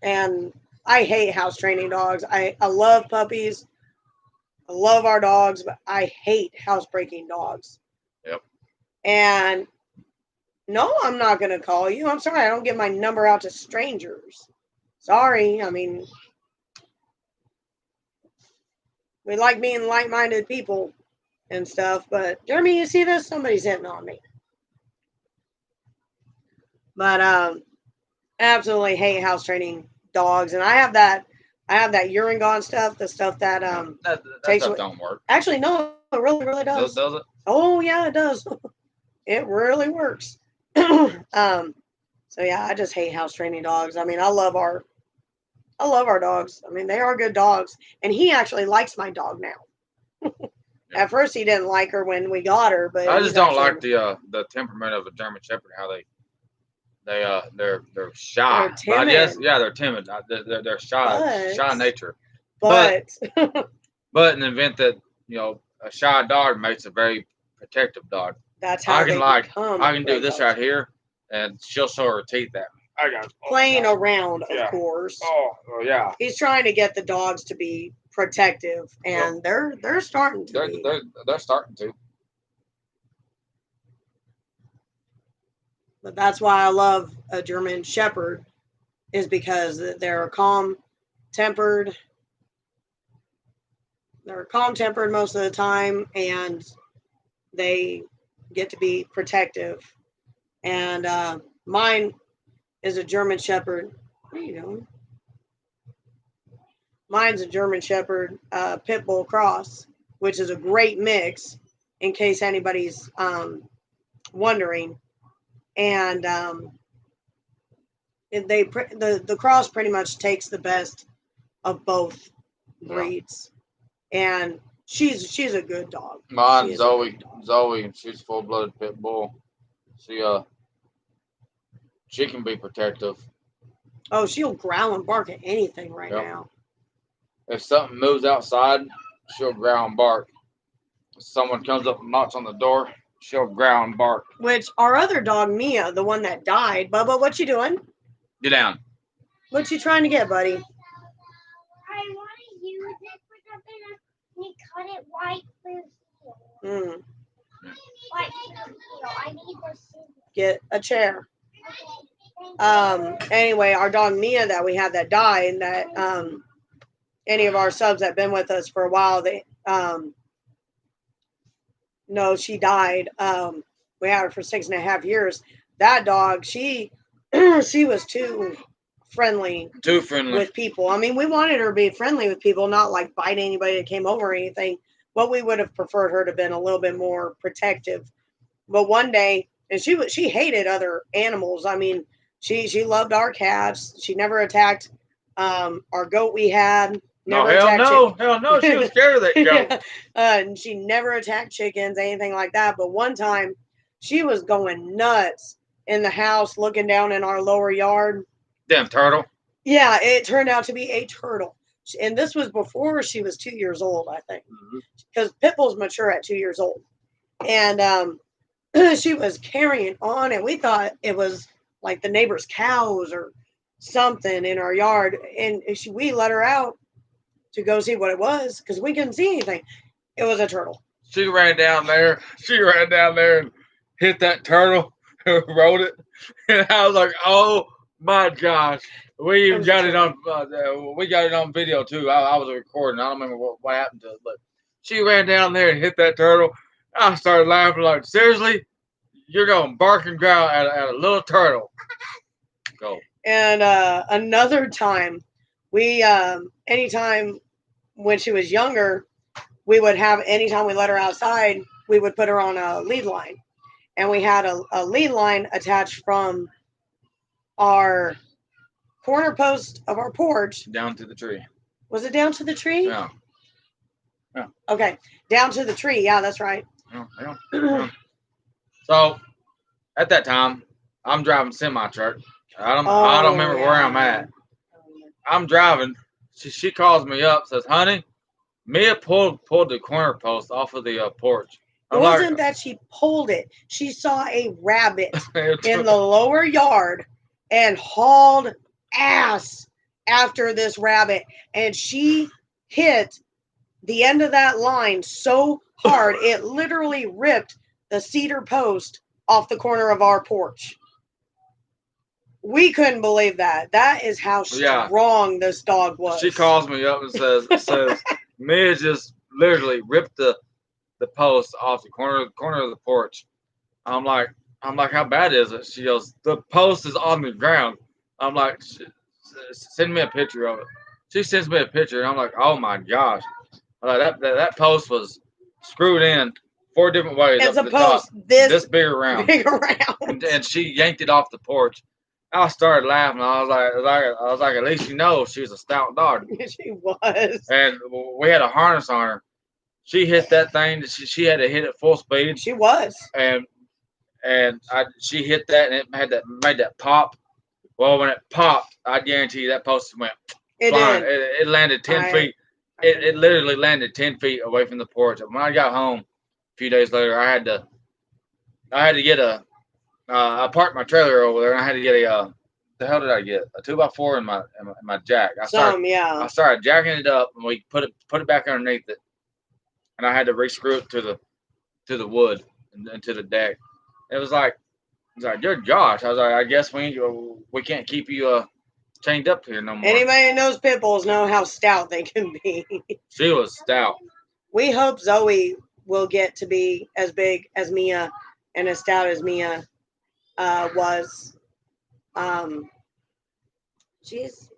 and I hate house training dogs. I love puppies. I love our dogs, but I hate housebreaking dogs. Yep. And No, I'm not going to call you. I'm sorry. I don't give my number out to strangers. Sorry. I mean, we like being like-minded people and stuff, but Jeremy, you see this? Somebody's hitting on me. But absolutely hate house training dogs, and I have that urine gone stuff, the stuff that that takes stuff away. don't work. Actually, no, it really does. Does it? Oh yeah, it does. It really works. So yeah, I just hate house training dogs. I mean, I love our dogs. I mean, they are good dogs, and he actually likes my dog now. At first, he didn't like her when we got her, but I he's just don't actually, like the temperament of a German Shepherd. How they're shy. They're But yes, timid. yeah, they're timid. They're shy, But- in nature. but But in the event that a shy dog makes a very protective dog, that's how I can they become. I can do great this dogs. right here, and she'll show her teeth at me. I got Playing around, of Yeah. course. Oh yeah. He's trying to get the dogs to be protective, and they're starting to be. They're starting to. But that's why I love a German Shepherd, is because they're calm tempered. They're calm tempered most of the time, and they get to be protective. And mine is a German Shepherd. What are you doing? Mine's a German Shepherd Pit Bull Cross, which is a great mix, in case anybody's wondering. And the cross pretty much takes the best of both breeds, and she's a good dog. Mine, Zoe, she's full-blooded pit bull. She can be protective. Oh, she'll growl and bark at anything right Yep. now. If something moves outside, she'll growl and bark. If someone comes up and knocks on the door, she'll growl and bark. Which our other dog, Mia, the one that died, Bubba, what you doing? Get down. What you trying to get, buddy? I want to use it for something and you cut it white for heel. White for heel. I need the scissors. Get a chair. Okay, thank you. Anyway, our dog Mia that we had that died, and that any of our subs that been with us for a while, they no, she died. We had her for 6.5 years. That dog, she was too friendly with people. I mean, we wanted her to be friendly with people, not like bite anybody that came over or anything. But we would have preferred her to have been a little bit more protective. But one day, and she hated other animals. I mean, she loved our cats. She never attacked our goat we had. Never hell no. She was scared of that goat. And she never attacked chickens, anything like that. But one time, she was going nuts in the house, looking down in our lower yard. Damn turtle. Yeah, it turned out to be a turtle. And this was before she was 2 years old, I think, because pit bulls mature at 2 years old. And she was carrying on, and we thought it was like the neighbor's cows or something in our yard. And we let her out to go see what it was because we couldn't see anything. It was a turtle. She ran down there and hit that turtle, rode it, and I was like, "Oh my gosh!" We even got it on. We got it on video too. I was recording. I don't remember what happened to it, but she ran down there and hit that turtle. I started laughing like, "Seriously, you're gonna bark and growl at a little turtle?" Go. And another time, we anytime when she was younger, we would have, anytime we let her outside, we would put her on a lead line. And we had a lead line attached from our corner post of our porch. Down to the tree. Was it down to the tree? Yeah. Okay. Down to the tree. Yeah, that's right. Yeah. So at that time, I'm driving semi-truck. I don't remember where I'm at. I'm driving. She calls me up, says, "Honey, Mia pulled the corner post off of the porch." It wasn't that she pulled it. She saw a rabbit in the lower yard and hauled ass after this rabbit. And she hit the end of that line so hard, it literally ripped the cedar post off the corner of our porch. We couldn't believe that. That is how strong this dog was. She calls me up and says Mia just literally ripped the post off the corner of the porch. I'm like, how bad is it? She goes, the post is on the ground. I'm like, send me a picture of it. She sends me a picture, and I'm like, oh my gosh, that post was screwed in 4 different ways. It's a post this big around, and she yanked it off the porch. I started laughing. I was like, at least you know she's a stout dog. She was. And we had a harness on her. She hit that thing. She had to hit it full speed. She was. She hit that, and it made that pop. Well, when it popped, I guarantee you that post went flying. It landed 10 feet. It literally landed 10 feet away from the porch. When I got home a few days later, I had to get I parked my trailer over there, and I had to get the hell did I get? A 2x4 in my jack. I started jacking it up, and we put it back underneath it, and I had to re-screw it to the wood and to the deck. It was like, good gosh. I was like, I guess we can't keep you chained up here no more. Anybody who knows pit bulls know how stout they can be. She was stout. We hope Zoe will get to be as big as Mia and as stout as Mia was. She's,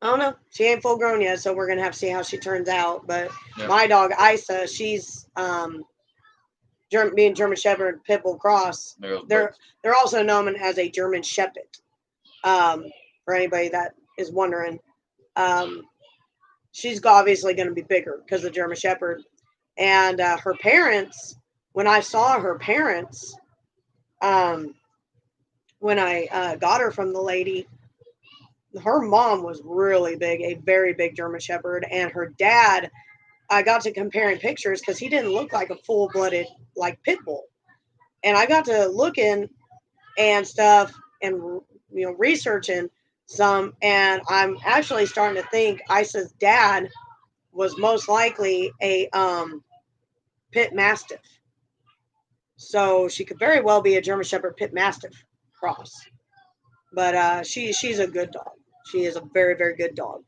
I don't know. She ain't full grown yet, so we're gonna have to see how she turns out. But my dog Isa, she's being German Shepherd Pit Bull Cross. They're also known as a German Shepherd. For anybody that is wondering, she's obviously going to be bigger because of the German Shepherd. And her parents, when I saw her parents, when I got her from the lady, her mom was really big, a very big German Shepherd, and her dad, I got to comparing pictures because he didn't look like a full-blooded like pit bull, and I got to looking and stuff and researching some, and I'm actually starting to think Isa's dad was most likely a pit mastiff, so she could very well be a German Shepherd pit mastiff cross. But she's a good dog. She is a very, very good dog.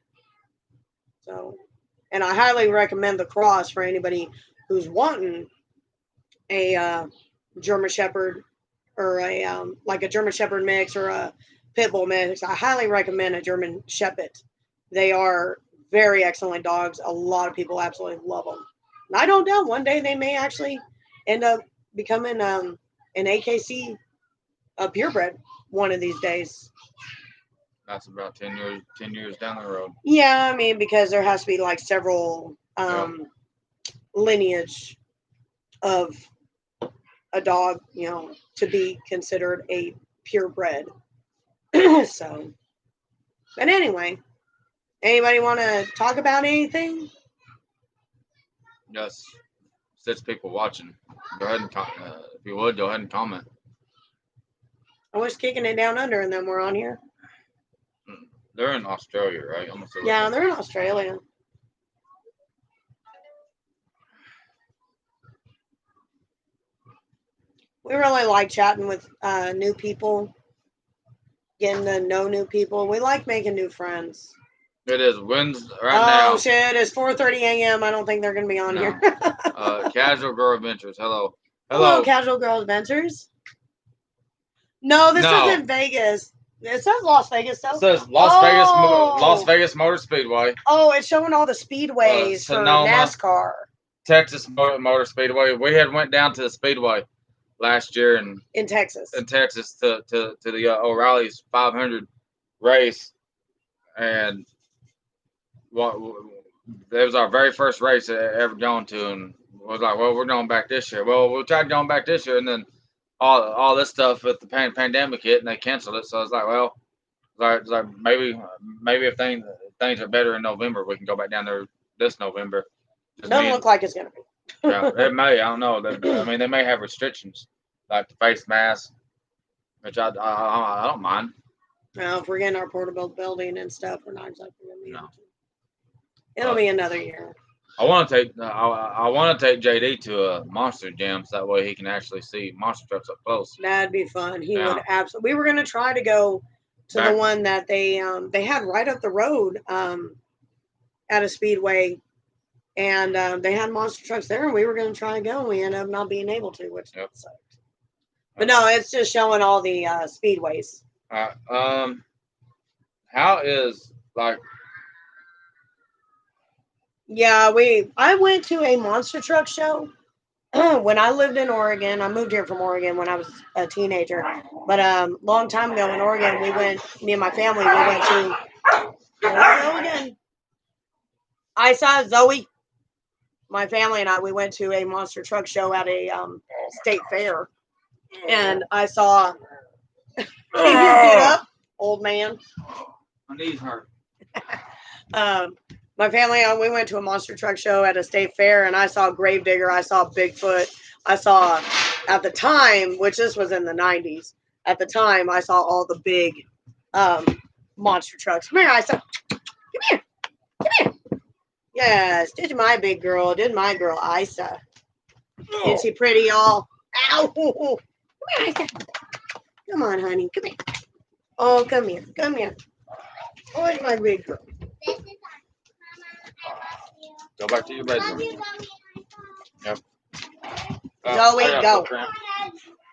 So, and I highly recommend the cross for anybody who's wanting a German Shepherd or a like a German Shepherd mix or a Pit Bull mix. I highly recommend a German Shepherd. They are very excellent dogs. A lot of people absolutely love them. And I don't doubt one day they may actually end up becoming an AKC purebred one of these days. That's about 10 years down the road. Yeah, I mean, because there has to be like several lineage of a dog, to be considered a purebred. So, but anyway, anybody want to talk about anything? Yes, since people watching, go ahead and talk. If you would, go ahead and comment. I was kicking it down under, and then we're on here. They're in Australia, right? Yeah, they're in Australia. We really like chatting with new people, getting to know new people. We like making new friends. It is Wednesday now. Oh, shit. It's 4:30 a.m. I don't think they're going to be on here. Casual Girl Adventures. Hello. Hello, Casual Girl Adventures. No, this isn't Vegas. It says Las Vegas, though. It says Las Vegas Motor Speedway. Oh, it's showing all the speedways for NASCAR. Texas Motor Speedway. We had went down to the Speedway last year in Texas. to the O'Reilly's 500 race, and it was our very first race I ever gone to, and was like, well, we're going back this year. Well, we'll try going back this year, and then all this stuff with the pandemic hit, and they canceled it. So I was like, well, like maybe if things are better in November, we can go back down there this November. Doesn't look like it's gonna be. Yeah, it may. I don't know. They may have restrictions like the face mask, which I don't mind. No, if we're getting our portable building and stuff, we're not exactly gonna be. No. It'll be another year. I want to take JD to a monster jam so that way he can actually see monster trucks up close. That'd be fun. He Yeah. would absolutely. We were gonna try to go to the one that they had right up the road at a speedway, and they had monster trucks there, and we were gonna try to go, and we ended up not being able to, which sucked. But no, it's just showing all the speedways. How is like? Yeah, I went to a monster truck show when I lived in Oregon. I moved here from Oregon when I was a teenager. But long time ago in Oregon, me and my family, we went to again. I saw Zoe. My family and I, we went to a monster truck show at a state fair. And I saw get up, old man. My knees hurt. My family and we went to a monster truck show at a state fair, and I saw Gravedigger, I saw Bigfoot, I saw at the time, which this was in the 90s, at the time I saw all the big monster trucks. Come here, Isa. Come here. Come here. Yes, did my big girl, did my girl Isa. Isn't she pretty, y'all? Ow. Come here, Isa. Come on, honey. Come here. Oh, come here. Come here. Where's my big girl? Go back to your bedroom. Yep. Zoe, go.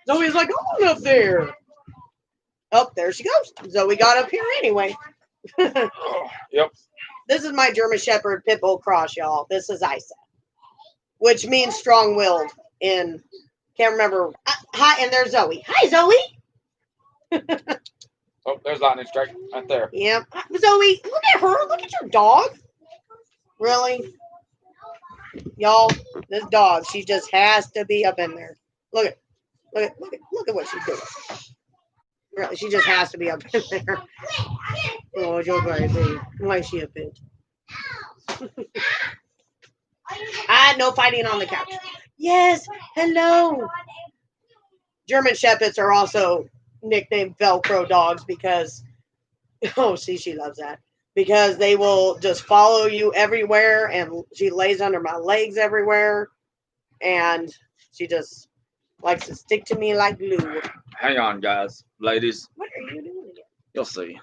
Zoe's like, going up there. Oh, there she goes. Zoe got up here anyway. Yep. This is my German Shepherd Pit Bull Cross, y'all. This is Isa, which means strong-willed in, can't remember. Hi, and there's Zoe. Hi, Zoe. Oh, there's lightning strike right there. Yep. Zoe, look at her. Look at your dog. Really? Y'all, this dog, she just has to be up in there. Look at what she's doing. Really, she just has to be up in there. Oh, your baby. Why is she a bit? No fighting on the couch. Yes, hello. German Shepherds are also nicknamed Velcro dogs because, she loves that. Because they will just follow you everywhere, and she lays under my legs everywhere, and she just likes to stick to me like glue. Hang on, guys, ladies. What are you doing again? You'll see.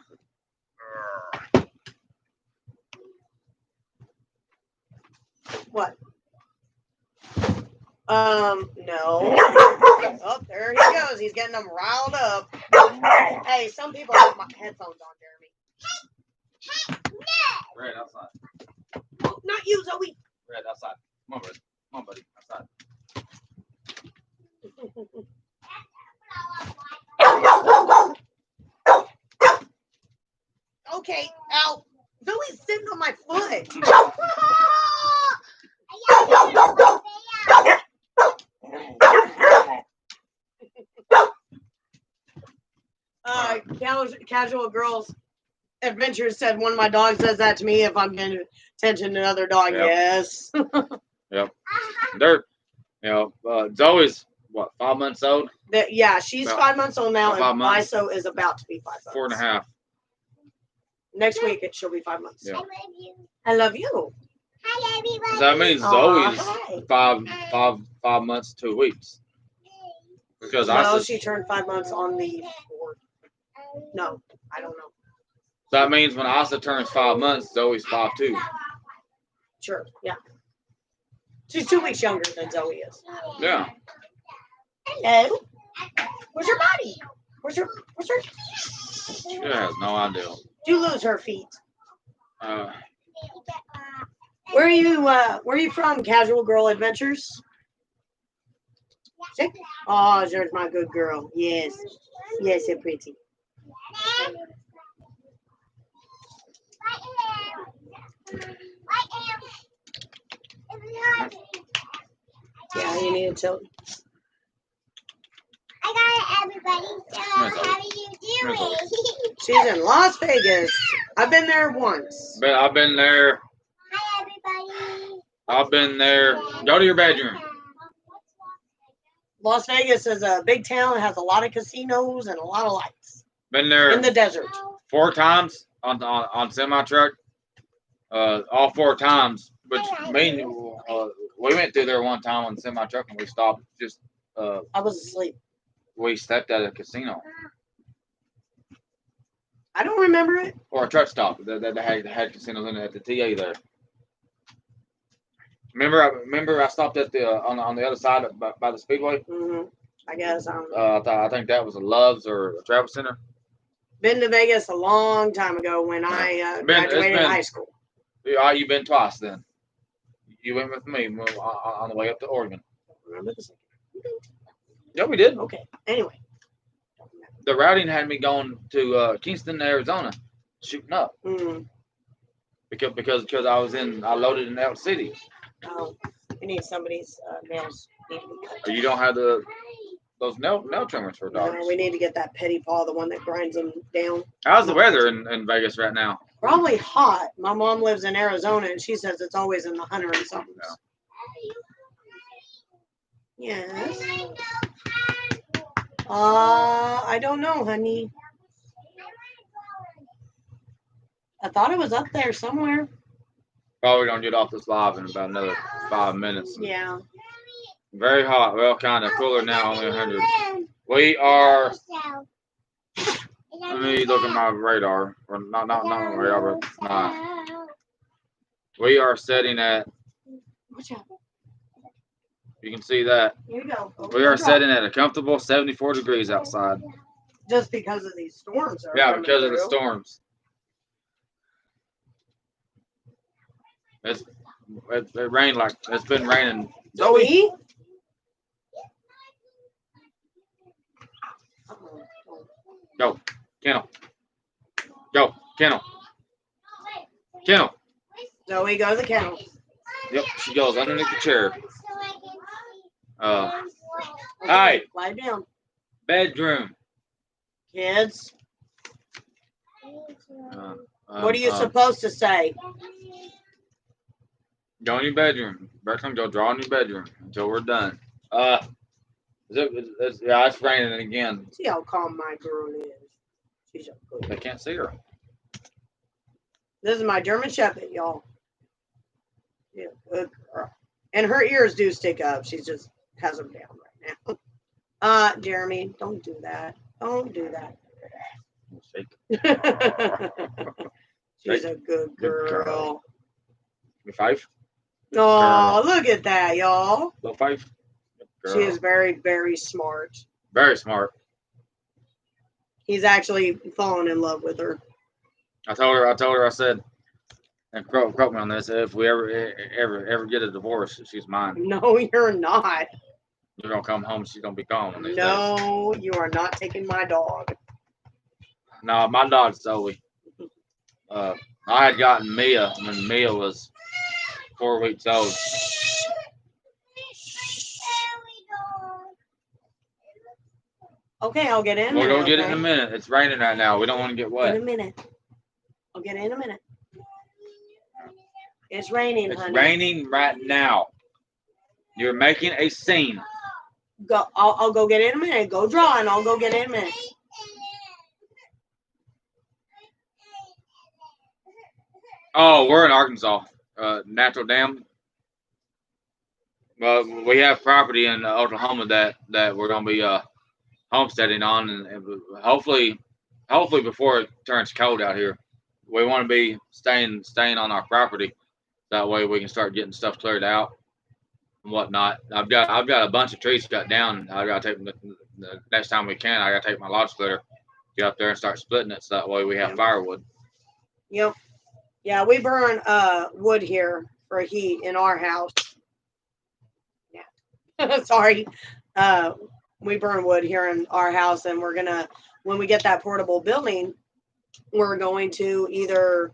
What? No. Oh, there he goes. He's getting them riled up. Hey, some people have my headphones on, Jeremy. Red outside. Oh, not you, Zoe. Red outside. Come on, buddy. Come on, buddy. Outside. Okay, ow. Zoe's sitting on my foot. Casual Girls Adventures said one of my dogs does that to me if I'm getting attention to another dog. Yep. Yes. Yep. They're, Zoe's, what, 5 months old? Yeah, she's About 5 months old now, 5 and months. Iso is about to be 5 months. 4.5. Next week, she'll be 5 months. Yeah. I love you. Hi, everybody. So that means Zoe's Hi. 5 months, 2 weeks. Because No, Isa's, she turned 5 months on the 4th. No, I don't know. so that means when Isa turns 5 months, Zoe's 5'2". Sure, yeah. She's 2 weeks younger than Zoe is. Yeah. Hello. Where's your body? Where's her feet? She has no idea. Do you lose her feet? Where Where are you from? Casual Girl Adventures? Oh, there's my good girl. Yes. Yes, you're pretty. Yeah, you need to. I got it, everybody. So how are you doing? She's in Las Vegas. I've been there once. But I've been there. Hi, everybody. I've been there. Go to your bedroom. Las Vegas is a big town. It has a lot of casinos and a lot of lights. Been there In the desert. 4 times on semi truck. All 4 times But we went through there one time on the semi truck and we stopped. Just I was asleep. we stepped at a casino I don't remember it. or a truck stop that had casinos in it at the TA there. Remember I stopped at the on the other side by the speedway. I guess I don't know. I think that was a Love's or a Travel Center. Been to Vegas a long time ago when I graduated high school. Yeah, you've been twice then. You went with me on the way up to Oregon. Remember this? Yeah, we did. Okay. Anyway. The routing had me going to Kingston, Arizona, shooting up because I loaded in Elk City. Oh, we need somebody's nails. You don't have those nail trimmers for dogs. No, we need to get that petty paw, the one that grinds them down. How's the weather in Vegas right now? Probably hot. My mom lives in Arizona, and she says it's always in the 100 and something. Yeah. Yes. I don't know, honey. I thought it was up there somewhere. Probably gonna get off this live in about another 5 minutes. Yeah. Very hot. Well, kind of cooler now, only 100. We are. Let me look at my radar. Or not my radar, but my. We are setting at. Watch out. You can see that. Here you go. We are setting at a comfortable 74 degrees outside. Just because of these storms. Yeah, because of the storms. It rained like it's been raining. Zoe? Go, kennel. Go, kennel. Kennel. Zoe, go to the kennel. Yep, she goes underneath the chair. Hi. Lie down. Bedroom. Kids. What are you supposed to say? Go in your bedroom. Bertrand, go draw in your bedroom until we're done. It's raining again. See how calm my girl is. She's a good. They can't see her. This is my German Shepherd, y'all. Yeah, good girl. And her ears do stick up. She just has them down right now. Jeremy, don't do that. Don't do that. She's a good girl. Good 5. Oh, look at that, y'all. Little 5. She is very, very smart. Very smart. He's actually fallen in love with her. I told her, I said, and quote me on this, if we ever get a divorce, she's mine. No, you're not. You're gonna come home, she's gonna be gone one of these days. No, you are not taking my dog. No, my dog's Zoe. I had gotten Mia when Mia was 4 weeks old. Okay, I'll get in. We'll go get it in a minute. It's raining right now. We don't want to get wet. In a minute. I'll get it in a minute. It's raining, It's honey. raining right now. You're making a scene. Go. I'll go get it in a minute. Go draw, and I'll go get it in a minute. Oh, we're in Arkansas. Natural Dam. Well, we have property in Oklahoma that we're gonna be homesteading on, and hopefully before it turns cold out here, we want to be staying on our property. That way we can start getting stuff cleared out and whatnot. I've got a bunch of trees cut down. I gotta take the next time we can. I gotta take my lodge splitter, get up there and start splitting it, so that way we have firewood. Yep. Yeah, we burn wood here for heat in our house. Yeah. Sorry. We burn wood here in our house, and we're gonna, when we get that portable building, we're going to either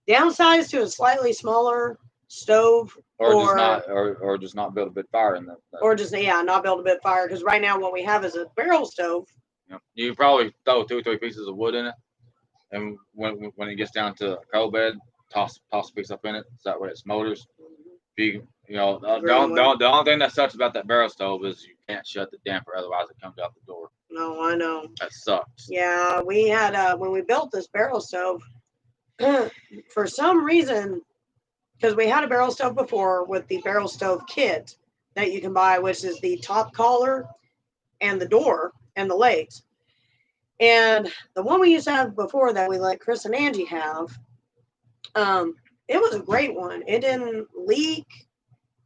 downsize to a slightly smaller stove, or just not build a big fire in that. Or just not build a big fire, because right now what we have is a barrel stove. Yep. You probably throw 2 or 3 pieces of wood in it, and when it gets down to a coal bed, toss a piece up in it, so that way it smolders. The only thing that sucks about that barrel stove is you can't shut the damper, otherwise it comes out the door. No, I know. That sucks. Yeah, we had when we built this barrel stove, for some reason, because we had a barrel stove before with the barrel stove kit that you can buy, which is the top collar and the door and the legs. And the one we used to have before that we let Chris and Angie have, it was a great one. It didn't leak,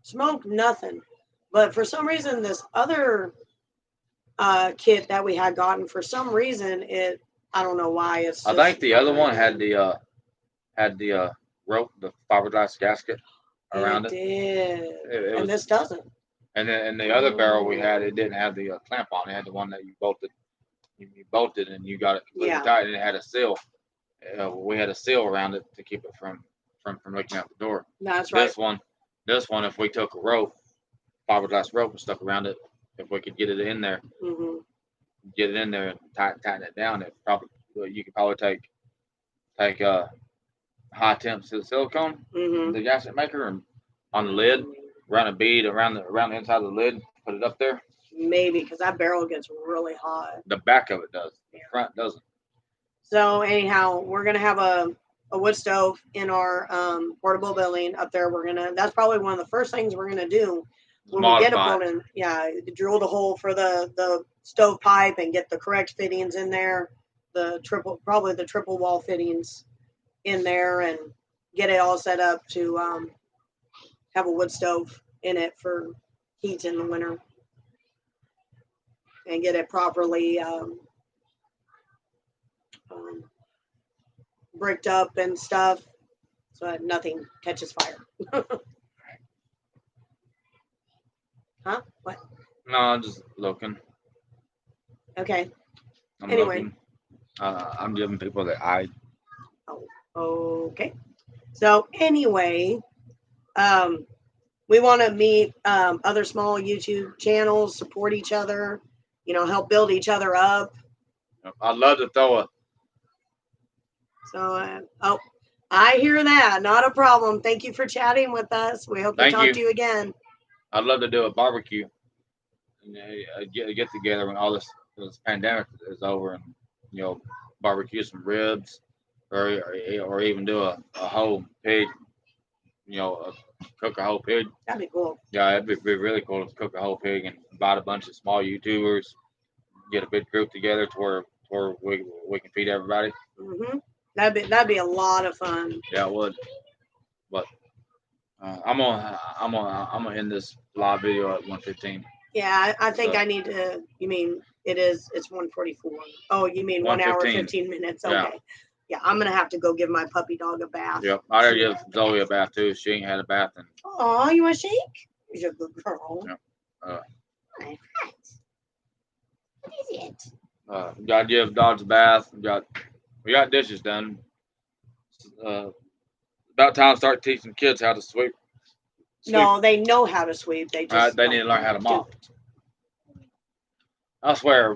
smoke, nothing. But for some reason, this other kit that we had gotten, for some reason, I don't know why. I think the other one had the rope, the fiberglass gasket around it. And this doesn't. And then the other barrel we had, it didn't have the clamp on. It had the one that you bolted. You bolted and you got it completely tight, and it had a seal. We had a seal around it to keep it from leaking out the door. That's right. This one, if we took a rope, fiberglass rope, and stuck around it, if we could get it in there, and tighten it down, you could probably take high temp silicone, the gasket maker, and on the lid, run a bead around the inside of the lid, put it up there. Maybe, because that barrel gets really hot. The back of it does. The front doesn't. So anyhow, we're gonna have a wood stove in our portable building up there. That's probably one of the first things we're gonna do when we get a building. Yeah, drill the hole for the stove pipe and get the correct fittings in there. Probably the triple wall fittings in there, and get it all set up to have a wood stove in it for heat in the winter. And get it properly bricked up and stuff so that nothing catches fire. Huh? What? No, I'm just looking. Okay. I'm looking. I'm giving people the eye. Oh, okay. So anyway, we want to meet other small YouTube channels, support each other, help build each other up. I'd love to throw So, I hear that. Not a problem. Thank you for chatting with us. We hope to talk to you again. I'd love to do a barbecue and get together when all this pandemic is over, and barbecue some ribs, or even do a whole pig. Cook a whole pig. That'd be cool. Yeah, it'd be really cool to cook a whole pig and invite a bunch of small YouTubers, get a big group together to where we can feed everybody. That'd be a lot of fun. Yeah, it would. But I'm gonna end this live video at 1:15. Yeah, I think I need to. You mean it's 1:44? Oh, you mean 1 hour 15 minutes? Okay. Yeah, I'm gonna have to go give my puppy dog a bath. Yep, I gotta give Zoe a bath too. She ain't had a bath in. Oh, you want a shake? You're a good girl. Yep. What is it? Gotta give dogs a bath. We got dishes done. About time to start teaching kids how to sweep. No, they know how to sweep. They just they need to learn how to mop. I swear,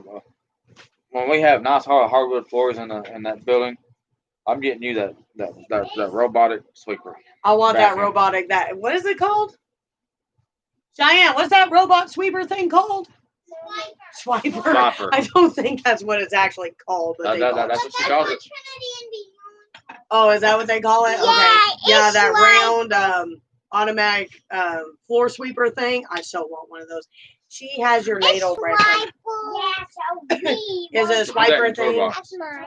when we have nice hardwood floors in that building, I'm getting you that robotic sweeper. I want that robotic. What is it called? Cheyenne, what's that robot sweeper thing called? Swiper. I don't think that's what it's actually called. But that's what she calls it. Oh, is that what they call it? Yeah, okay. Yeah, that like round automatic floor sweeper thing. I so want one of those. She has your ladle right there. Yeah, so is it a swiper thing? That's mine.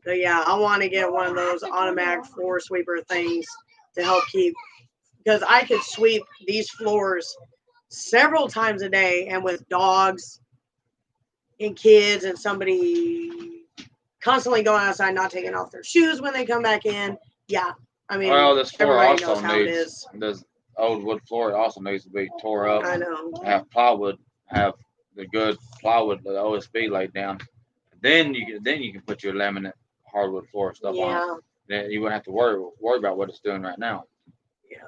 So yeah, I want to get one of those automatic floor sweeper things to help keep, because I could sweep these floors several times a day, and with dogs and kids and somebody constantly going outside, not taking off their shoes when they come back in. Yeah, I mean, well, this floor everybody also knows how it is. This old wood floor also needs to be tore up. I know. Have the good plywood, the OSB laid down. Then you can put your laminate hardwood floor stuff on it. Then you wouldn't have to worry about what it's doing right now. Yeah.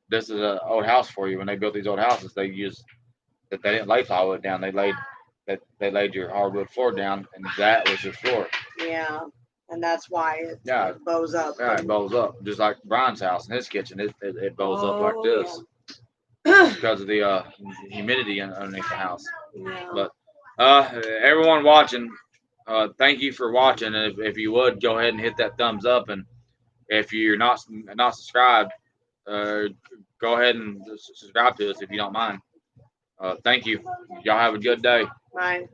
This is an old house for you. When they built these old houses, they didn't lay plywood down. They laid your hardwood floor down, and that was your floor. Yeah, and that's why it bows up. Yeah, it bows up, just like Brian's house in his kitchen. It bows up like this because of the humidity underneath the house. Yeah. But everyone watching, thank you for watching. And if you would go ahead and hit that thumbs up, and If you're not subscribed, go ahead and subscribe to us if you don't mind. Thank you. Y'all have a good day. Bye.